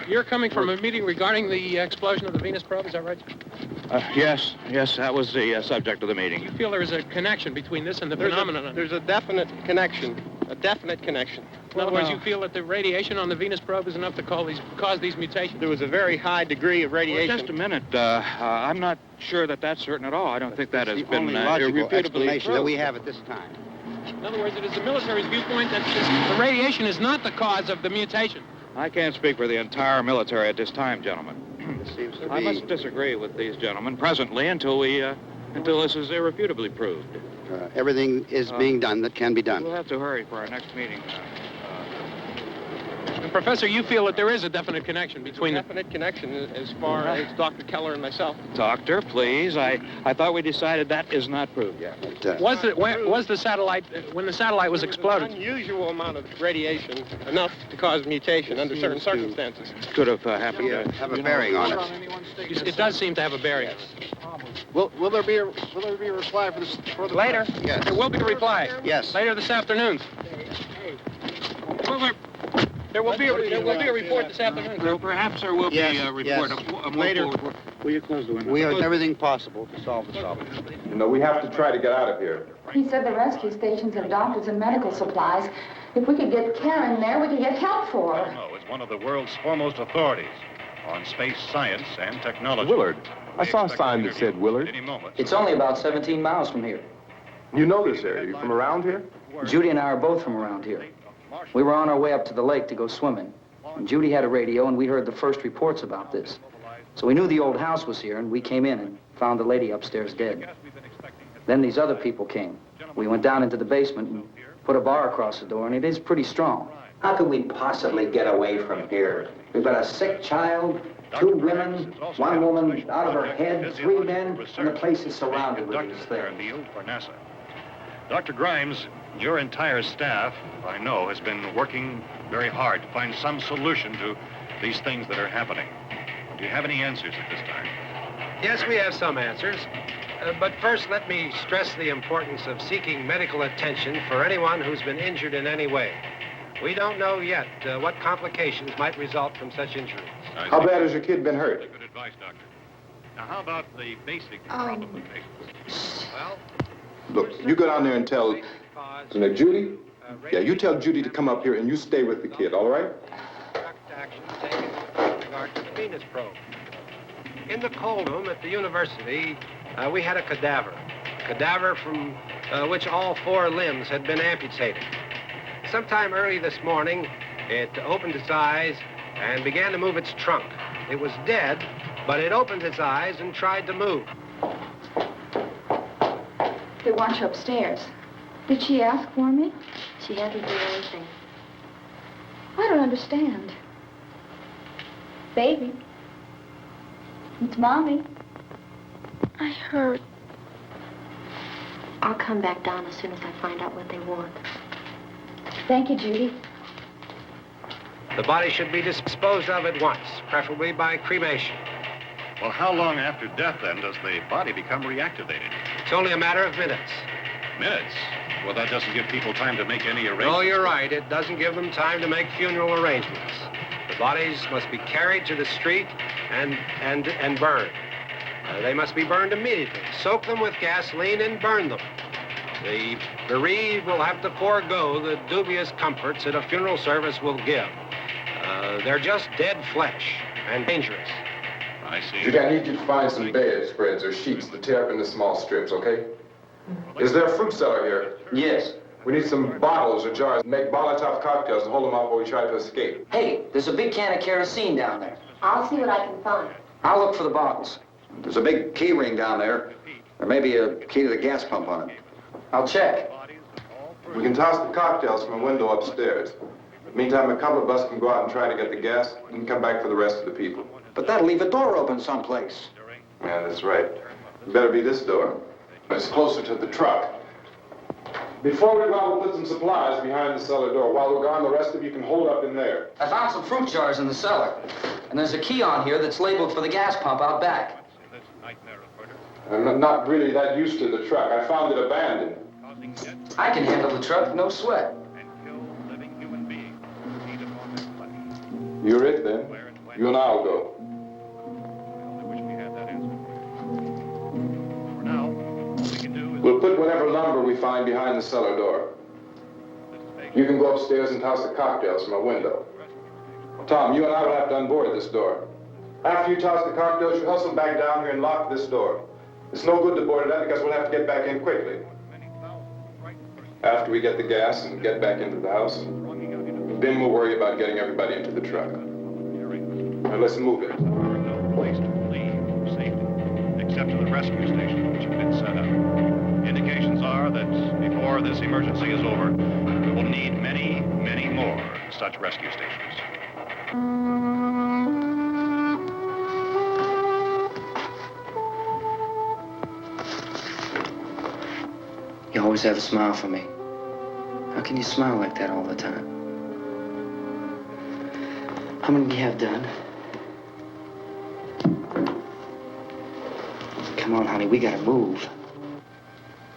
You're coming from a meeting regarding the explosion of the Venus probe, is that right? Yes, that was the subject of the meeting. You feel there is a connection between this and the phenomenon? There's a definite connection. In other words, you feel that the radiation on the Venus probe is enough to cause these mutations? There was a very high degree of radiation. Well, just a minute. I'm not sure that that's certain at all. I don't think that has been irrefutably explanation that we have at this time. In other words, it is the military's viewpoint that the radiation is not the cause of the mutation. I can't speak for the entire military at this time, gentlemen. I must disagree with these gentlemen presently until this is irrefutably proved. Everything is being done that can be done. We'll have to hurry for our next meeting. And Professor, you feel that there is a definite connection between Definite connection as far as Dr. Keller and myself. Doctor, please. I thought we decided that is not proved yet. Was the satellite, when the satellite was exploded? An unusual amount of radiation, enough to cause mutation under certain circumstances. Could have happened. Have a bearing on it. It does seem to have a bearing. Will there be a reply for this? Later? Yes. There will be a reply. Yes. Later this afternoon. There will be a report this afternoon. Well, perhaps there will be a report. Yes. Later. Will you close the window? We are doing everything possible to solve the problem. You know, we have to try to get out of here. He said the rescue stations have doctors and medical supplies. If we could get care in there, we could get help for her. No, it's one of the world's foremost authorities on space science and technology. Willard. I saw a sign that said Willard. Any moment. It's only about 17 miles from here. You know this area. You from around here? Judy and I are both from around here. We were on our way up to the lake to go swimming. And Judy had a radio, and we heard the first reports about this. So we knew the old house was here, and we came in and found the lady upstairs dead. Then these other people came. We went down into the basement and put a bar across the door, and it is pretty strong. How could we possibly get away from here? We've got a sick child, 2 women, 1 woman out of her head, 3 men, and the place is surrounded with these things. For NASA. Dr. Grimes, your entire staff, I know, has been working very hard to find some solution to these things that are happening. Do you have any answers at this time? Yes, we have some answers. But first, let me stress the importance of seeking medical attention for anyone who's been injured in any way. We don't know yet what complications might result from such injuries. How bad has your kid been hurt? Good advice, Doctor. Now, how about the basic problem of patients? Well, Look, you go down there and tell, Judy? Yeah, you tell Judy to come up here and you stay with the kid, all right? Action taken with regard to the Venus probe. In the cold room at the university, we had a cadaver from which all 4 limbs had been amputated. Sometime early this morning, it opened its eyes and began to move its trunk. It was dead, but it opened its eyes and tried to move. They want you upstairs. Did she ask for me? She hasn't done anything. I don't understand. Baby. It's Mommy. I heard. I'll come back down as soon as I find out what they want. Thank you, Judy. The body should be disposed of at once, preferably by cremation. Well, how long after death, then, does the body become reactivated? It's only a matter of minutes. Minutes? Well, that doesn't give people time to make any arrangements. No, you're right. It doesn't give them time to make funeral arrangements. The bodies must be carried to the street and burned. They must be burned immediately. Soak them with gasoline and burn them. The bereaved will have to forego the dubious comforts that a funeral service will give. They're just dead flesh and dangerous. I see. Judy, I need you to find some bedspreads or sheets to tear up into small strips, okay? Is there a fruit cellar here? Yes. We need some bottles or jars. Make Molotov cocktails and hold them out while we try to escape. Hey, there's a big can of kerosene down there. I'll see what I can find. I'll look for the bottles. There's a big key ring down there. There may be a key to the gas pump on it. I'll check. We can toss the cocktails from a window upstairs. Meantime, a couple of us can go out and try to get the gas and come back for the rest of the people. But that'll leave a door open someplace. Yeah, that's right. It better be this door. It's closer to the truck. Before we go out, we'll put some supplies behind the cellar door. While we're gone, the rest of you can hold up in there. I found some fruit jars in the cellar. And there's a key on here that's labeled for the gas pump out back. I'm not really that used to the truck. I found it abandoned. I can handle the truck, no sweat. You're it, then. You and I'll go. We'll put whatever lumber we find behind the cellar door. You can go upstairs and toss the cocktails from a window. Tom, you and I will have to unboard this door. After you toss the cocktails, you hustle back down here and lock this door. It's no good to board it up because we'll have to get back in quickly. After we get the gas and get back into the house, then we'll worry about getting everybody into the truck. Now let's move it. No place to leave for safety, except to the rescue station, which have been set up. Indications are that before this emergency is over, we will need many, many more such rescue stations. You always have a smile for me. How can you smile like that all the time? How many do you have done? Come on, honey, we gotta move.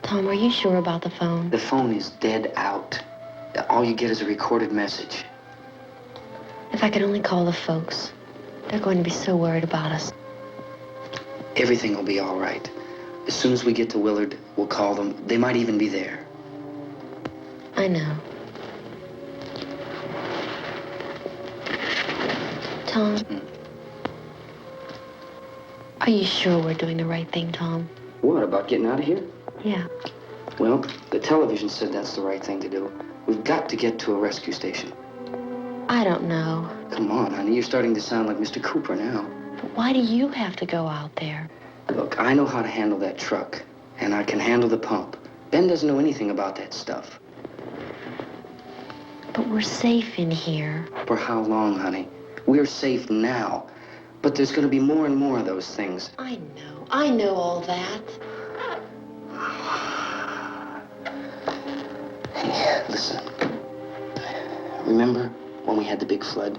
Tom, are you sure about the phone? The phone is dead out. All you get is a recorded message. If I could only call the folks. They're going to be so worried about us. Everything will be all right. As soon as we get to Willard, we'll call them. They might even be there. I know. Tom? Are you sure we're doing the right thing, Tom? What, about getting out of here? Yeah. Well, the television said that's the right thing to do. We've got to get to a rescue station. I don't know. Come on, honey. You're starting to sound like Mr. Cooper now. But why do you have to go out there? Look, I know how to handle that truck, and I can handle the pump. Ben doesn't know anything about that stuff. But we're safe in here. For how long, honey? We're safe now. But there's going to be more and more of those things. I know. I know all that. Hey, listen. Remember when we had the big flood?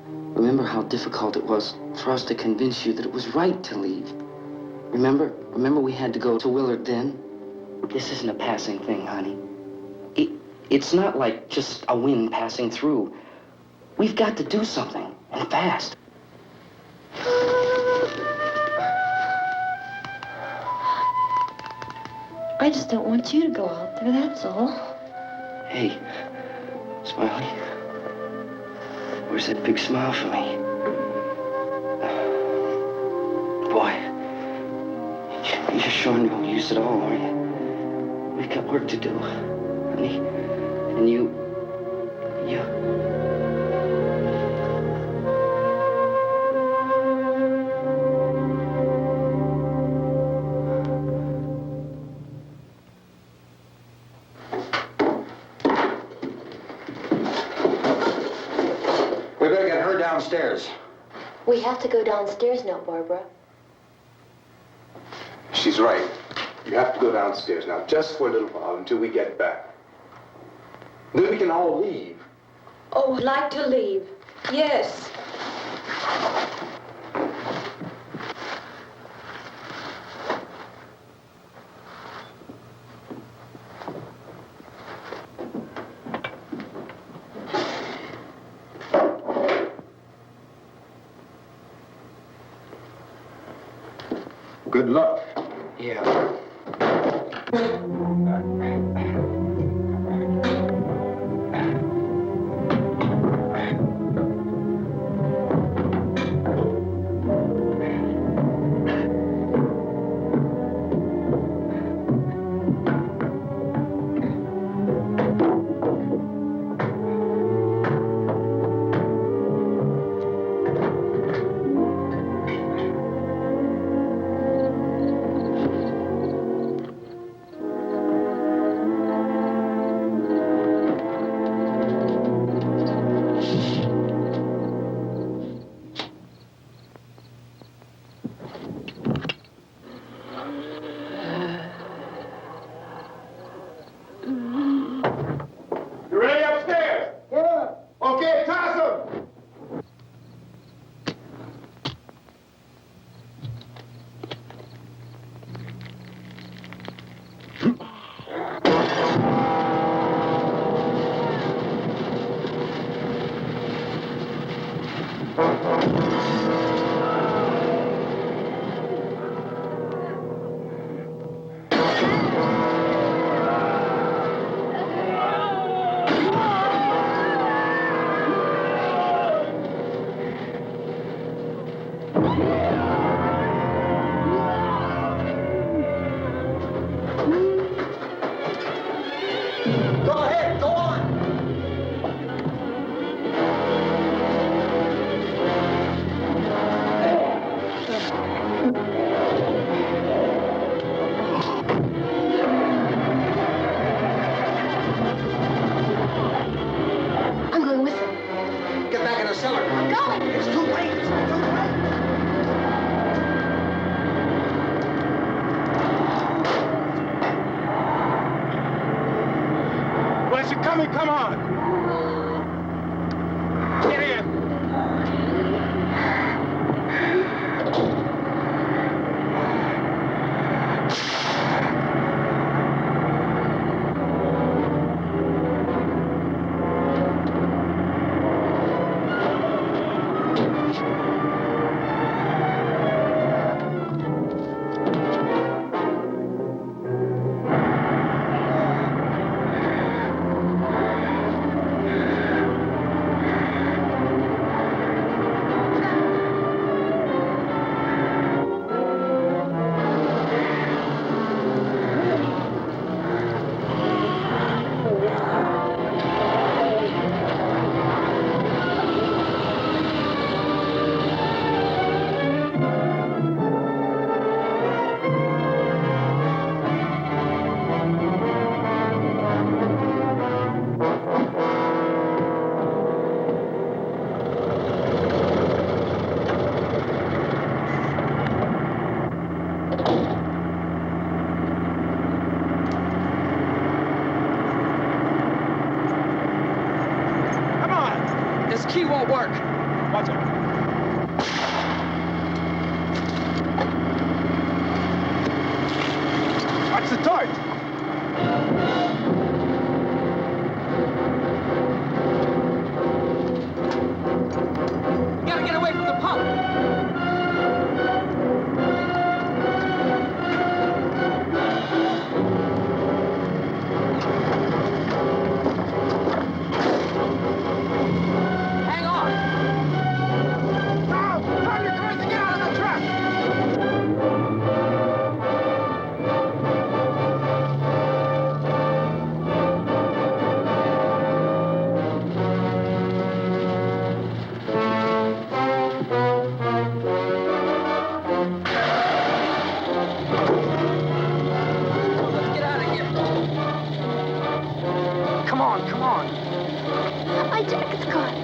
Remember how difficult it was for us to convince you that it was right to leave? Remember we had to go to Willard then? This isn't a passing thing, honey. It's not like just a wind passing through. We've got to do something, and fast. I just don't want you to go out there, that's all. Hey, Smiley. Where's that big smile for me? Boy, you're sure no use at all, are you? We've got work to do, honey. And you... We better get her downstairs. We have to go downstairs now, Barbara. She's right. You have to go downstairs now, just for a little while, until we get back. Then we can all leave. Oh, I'd like to leave. Yes. Good luck. Yeah. Come on! Get in! Come on, come on. My jacket's caught.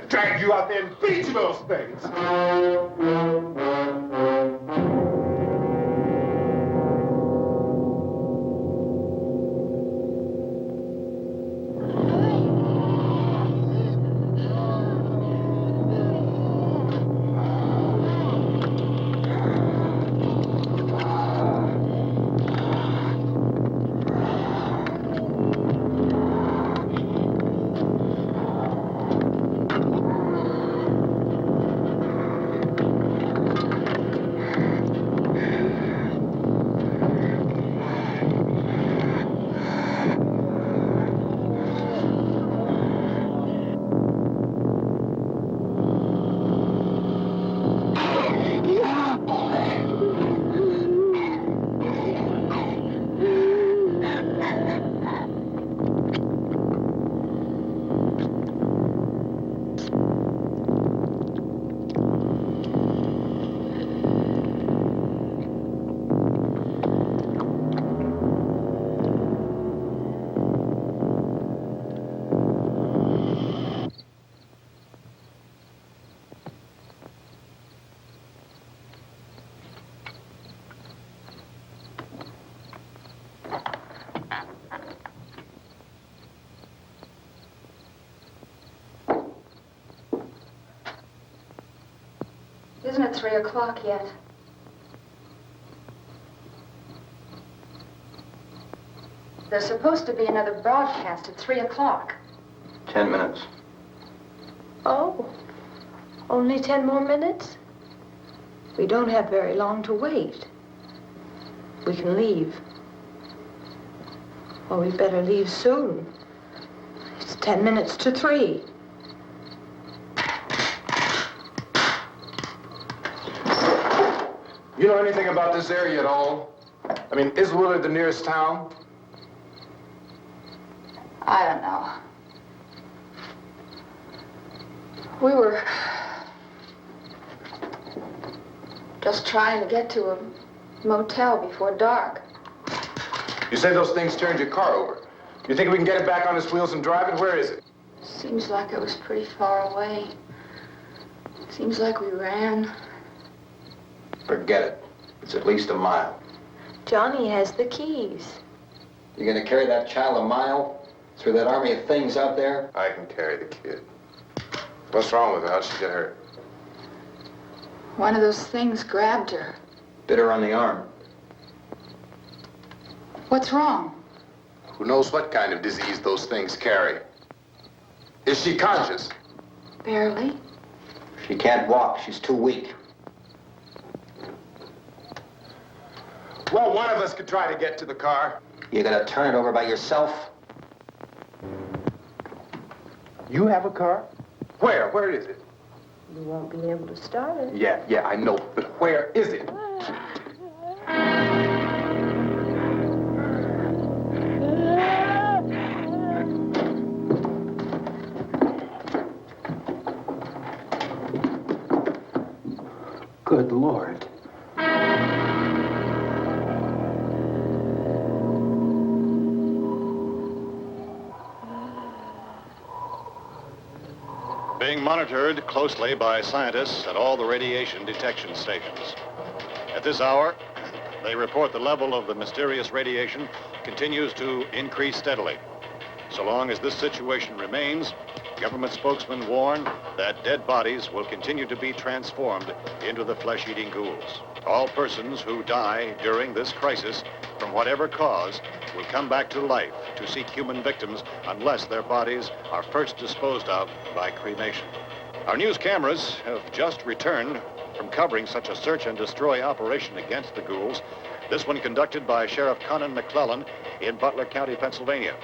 Drag you out there and feed you those things. Isn't it 3 o'clock yet? There's supposed to be another broadcast at 3 o'clock. 10 minutes. Oh, only 10 more minutes? We don't have very long to wait. We can leave. Well, we'd better leave soon. It's 10 minutes to 3. You know anything about this area at all? I mean, is Willard the nearest town? I don't know. We were just trying to get to a motel before dark. You say those things turned your car over. You think we can get it back on its wheels and drive it? Where is it? Seems like it was pretty far away. Seems like we ran. Forget it. It's at least a mile. Johnny has the keys. You gonna carry that child a mile through that army of things out there? I can carry the kid. What's wrong with her? How'd she get hurt? One of those things grabbed her. Bit her on the arm. What's wrong? Who knows what kind of disease those things carry? Is she conscious? Barely. She can't walk. She's too weak. Well, one of us could try to get to the car. You gonna turn it over by yourself? You have a car? Where? Where is it? You won't be able to start it. Yeah, I know. But where is it? Good Lord. Being monitored closely by scientists at all the radiation detection stations. At this hour, they report the level of the mysterious radiation continues to increase steadily. So long as this situation remains, government spokesmen warn that dead bodies will continue to be transformed into the flesh-eating ghouls. All persons who die during this crisis, from whatever cause, will come back to life to seek human victims unless their bodies are first disposed of by cremation. Our news cameras have just returned from covering such a search and destroy operation against the ghouls, this one conducted by Sheriff Conan McClellan in Butler County, Pennsylvania.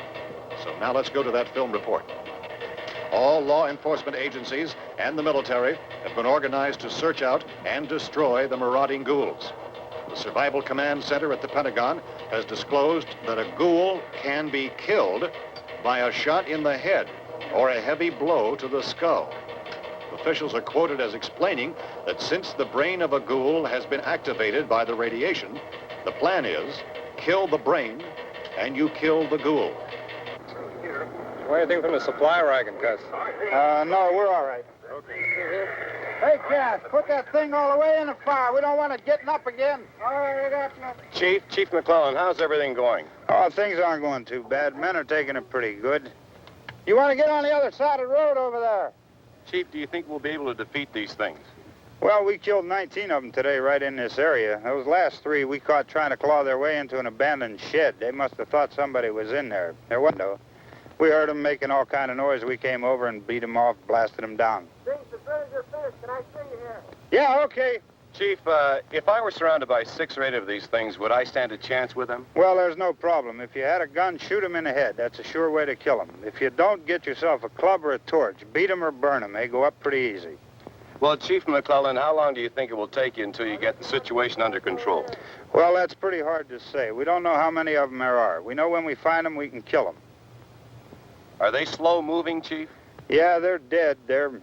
So now let's go to that film report. All law enforcement agencies and the military have been organized to search out and destroy the marauding ghouls. The Survival Command Center at the Pentagon has disclosed that a ghoul can be killed by a shot in the head or a heavy blow to the skull. Officials are quoted as explaining that since the brain of a ghoul has been activated by the radiation, the plan is kill the brain and you kill the ghoul. What do you think from the supply wagon, Cuz? No, we're all right. Hey, Cass, put that thing all the way in the fire. We don't want it getting up again. All right, I got nothing. Chief McClellan, how's everything going? Oh, things aren't going too bad. Men are taking it pretty good. You want to get on the other side of the road over there? Chief, do you think we'll be able to defeat these things? Well, we killed 19 of them today right in this area. Those last 3 we caught trying to claw their way into an abandoned shed. They must have thought somebody was in there. There wasn't, though. We heard them making all kind of noise. We came over and beat them off, blasted them down. Things as good as you're finished. Can I see you here? Yeah, okay. Chief, if I were surrounded by 6 or 8 of these things, would I stand a chance with them? Well, there's no problem. If you had a gun, shoot them in the head. That's a sure way to kill them. If you don't, get yourself a club or a torch. Beat them or burn them. They go up pretty easy. Well, Chief McClellan, how long do you think it will take you until you get the situation under control? Well, that's pretty hard to say. We don't know how many of them there are. We know when we find them, we can kill them. Are they slow-moving, Chief? Yeah, they're dead. They're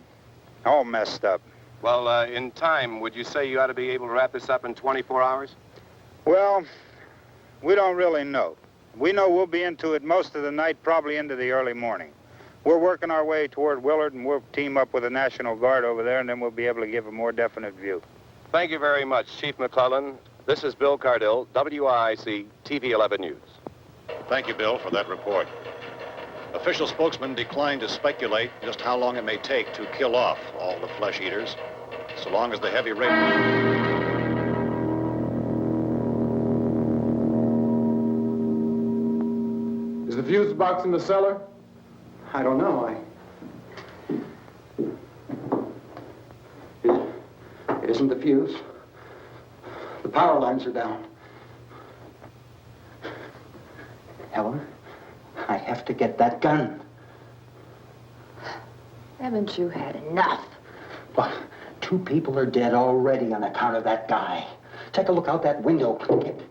all messed up. Well, in time, would you say you ought to be able to wrap this up in 24 hours? Well, we don't really know. We know we'll be into it most of the night, probably into the early morning. We're working our way toward Willard, and we'll team up with the National Guard over there, and then we'll be able to give a more definite view. Thank you very much, Chief McClellan. This is Bill Cardill, WIC TV 11 News. Thank you, Bill, for that report. Official spokesman declined to speculate just how long it may take to kill off all the flesh eaters, so long as the heavy rain... Is the fuse box in the cellar? I don't know. It isn't the fuse. The power lines are down. Helen, I have to get that gun. Haven't you had enough? Well, 2 people are dead already on account of that guy. Take a look out that window. Get...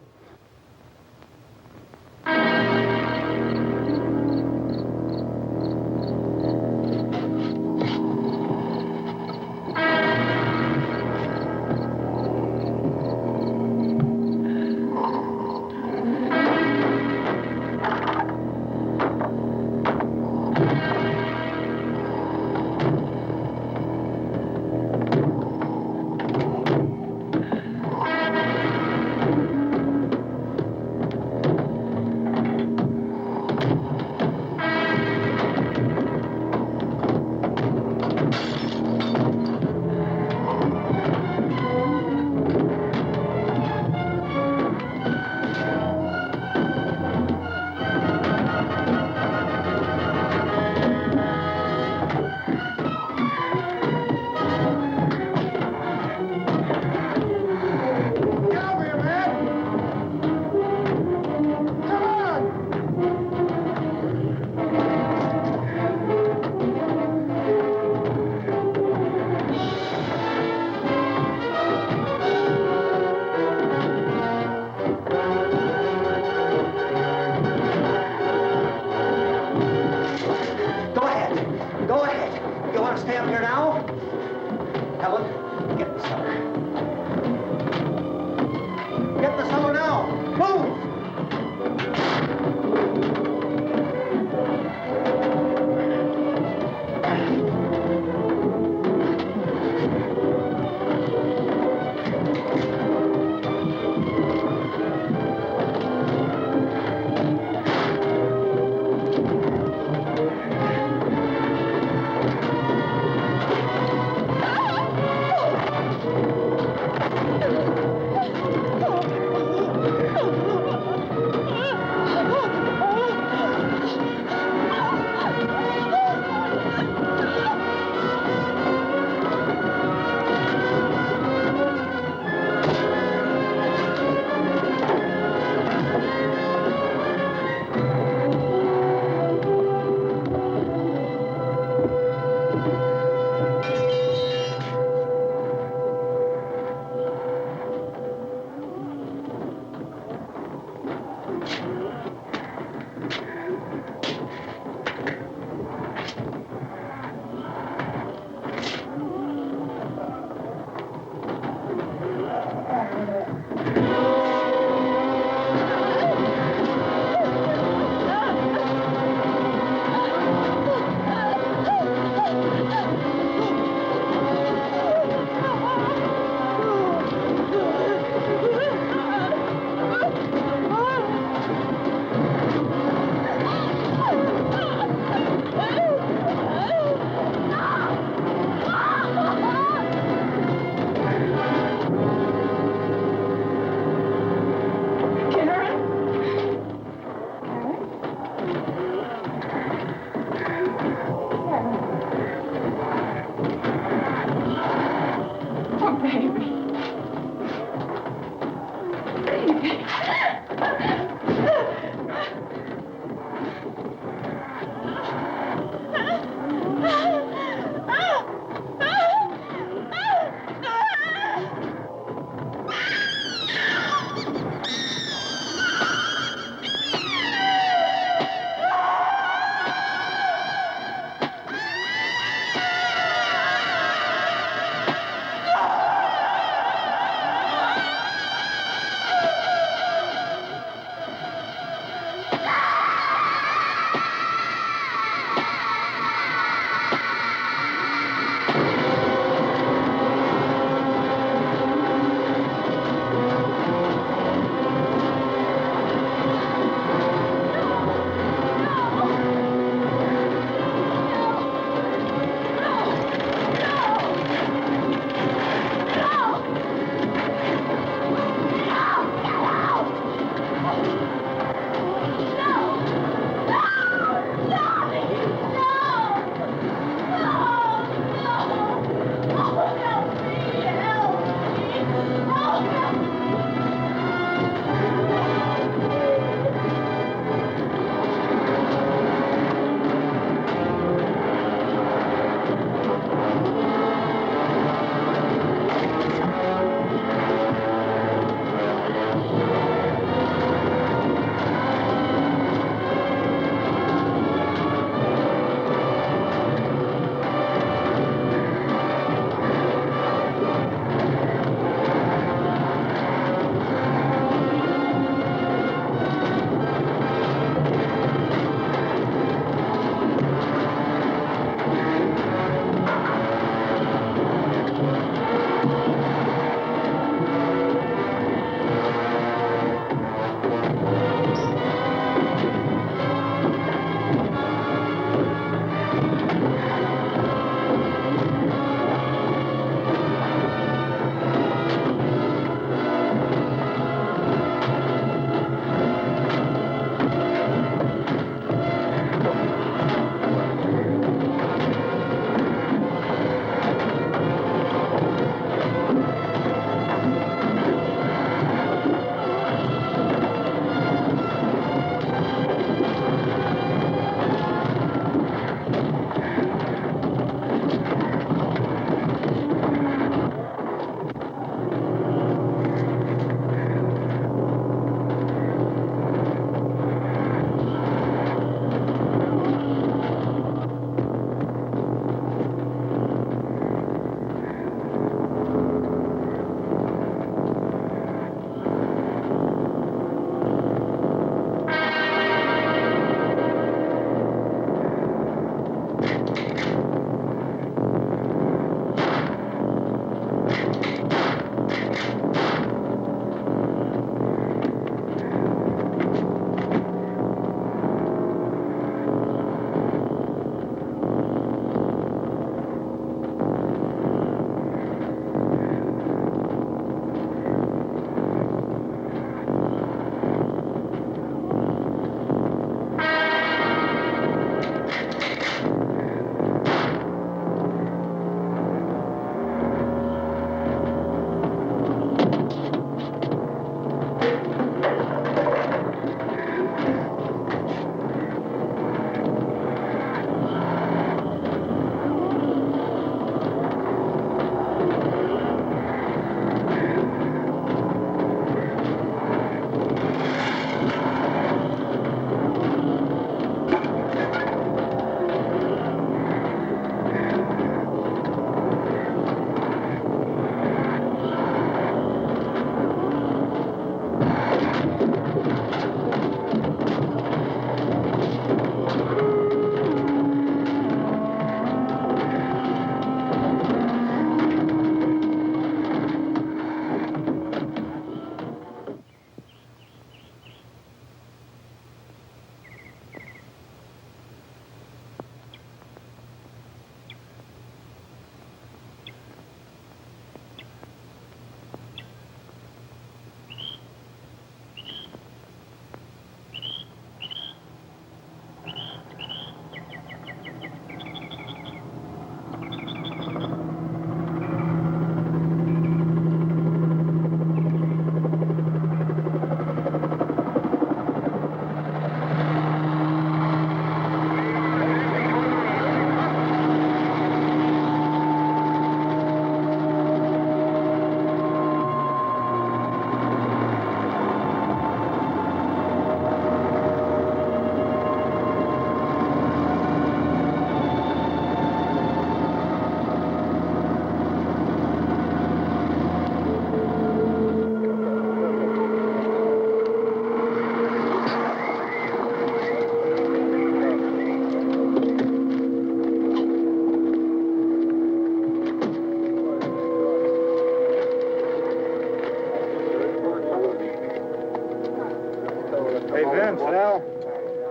Hey, Vince, Al,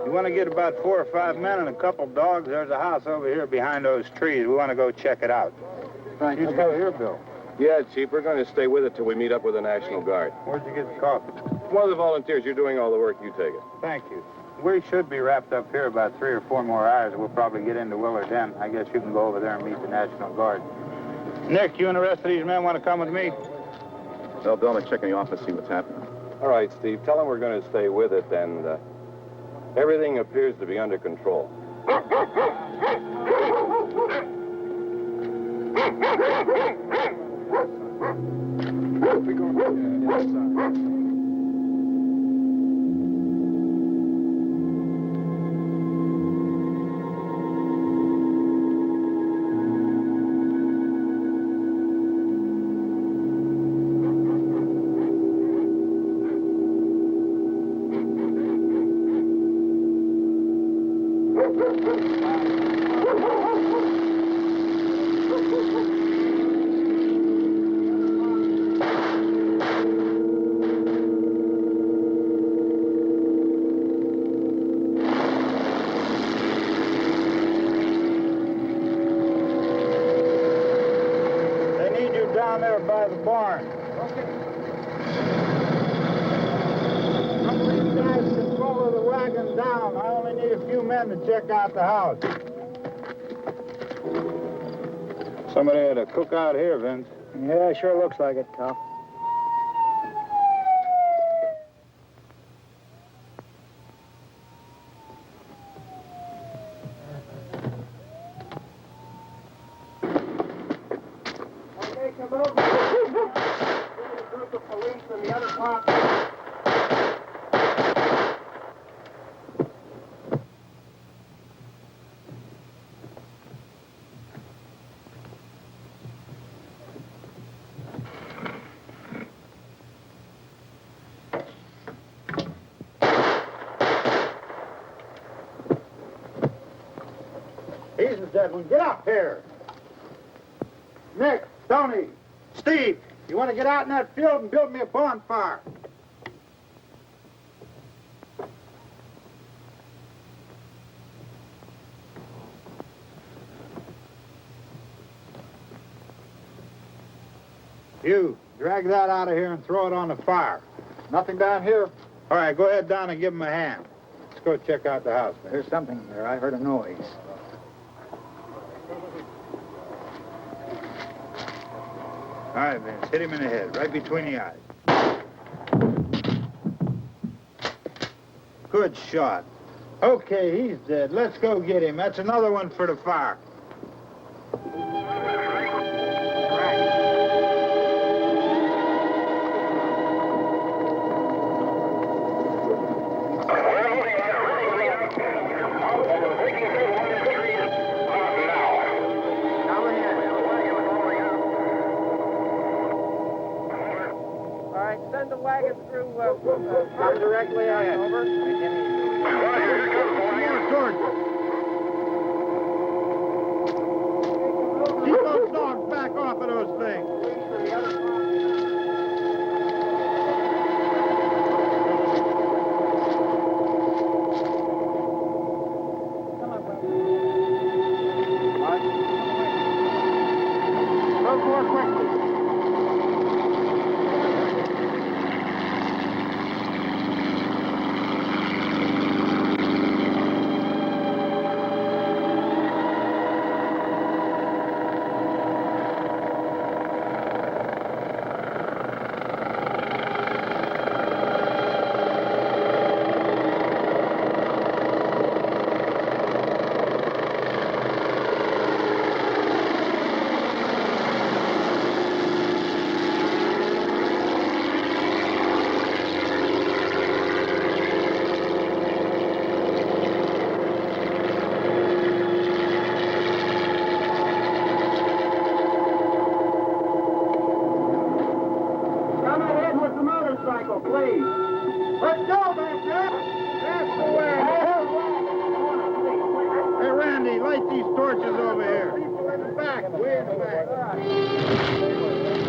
you want to get about 4 or 5 men and a couple dogs? There's a house over here behind those trees. We want to go check it out. Right. You still here, Bill? Yeah, Chief, we're going to stay with it till we meet up with the National Guard. Where'd you get the coffee? One of the volunteers, you're doing all the work, you take it. Thank you. We should be wrapped up here about 3 or 4 more hours. We'll probably get into Willard then. I guess you can go over there and meet the National Guard. Nick, you and the rest of these men want to come with me? No, Bill, I'm check in the office, see what's happening. All right, Steve, tell them we're going to stay with it, and everything appears to be under control. By the barn. Okay. Some of these guys can follow the wagon down. I only need a few men to check out the house. Somebody had a cookout here, Vince. Yeah, sure looks like it, Karl. He's the dead one. Get up here. Nick, Tony, Steve, you want to get out in that field and build me a bonfire? You, drag that out of here and throw it on the fire. Nothing down here. All right, go ahead down and give him a hand. Let's go check out the house. There's something there. I heard a noise. All right, Vince, hit him in the head, right between the eyes. Good shot. Okay, he's dead. Let's go get him. That's another one for the fire. Come directly on over. Keep those dogs back off of those things. Move more quickly. Please. Let's go back there. That's the way. Hey, Randy, light these torches over here. People in the back, way in the back.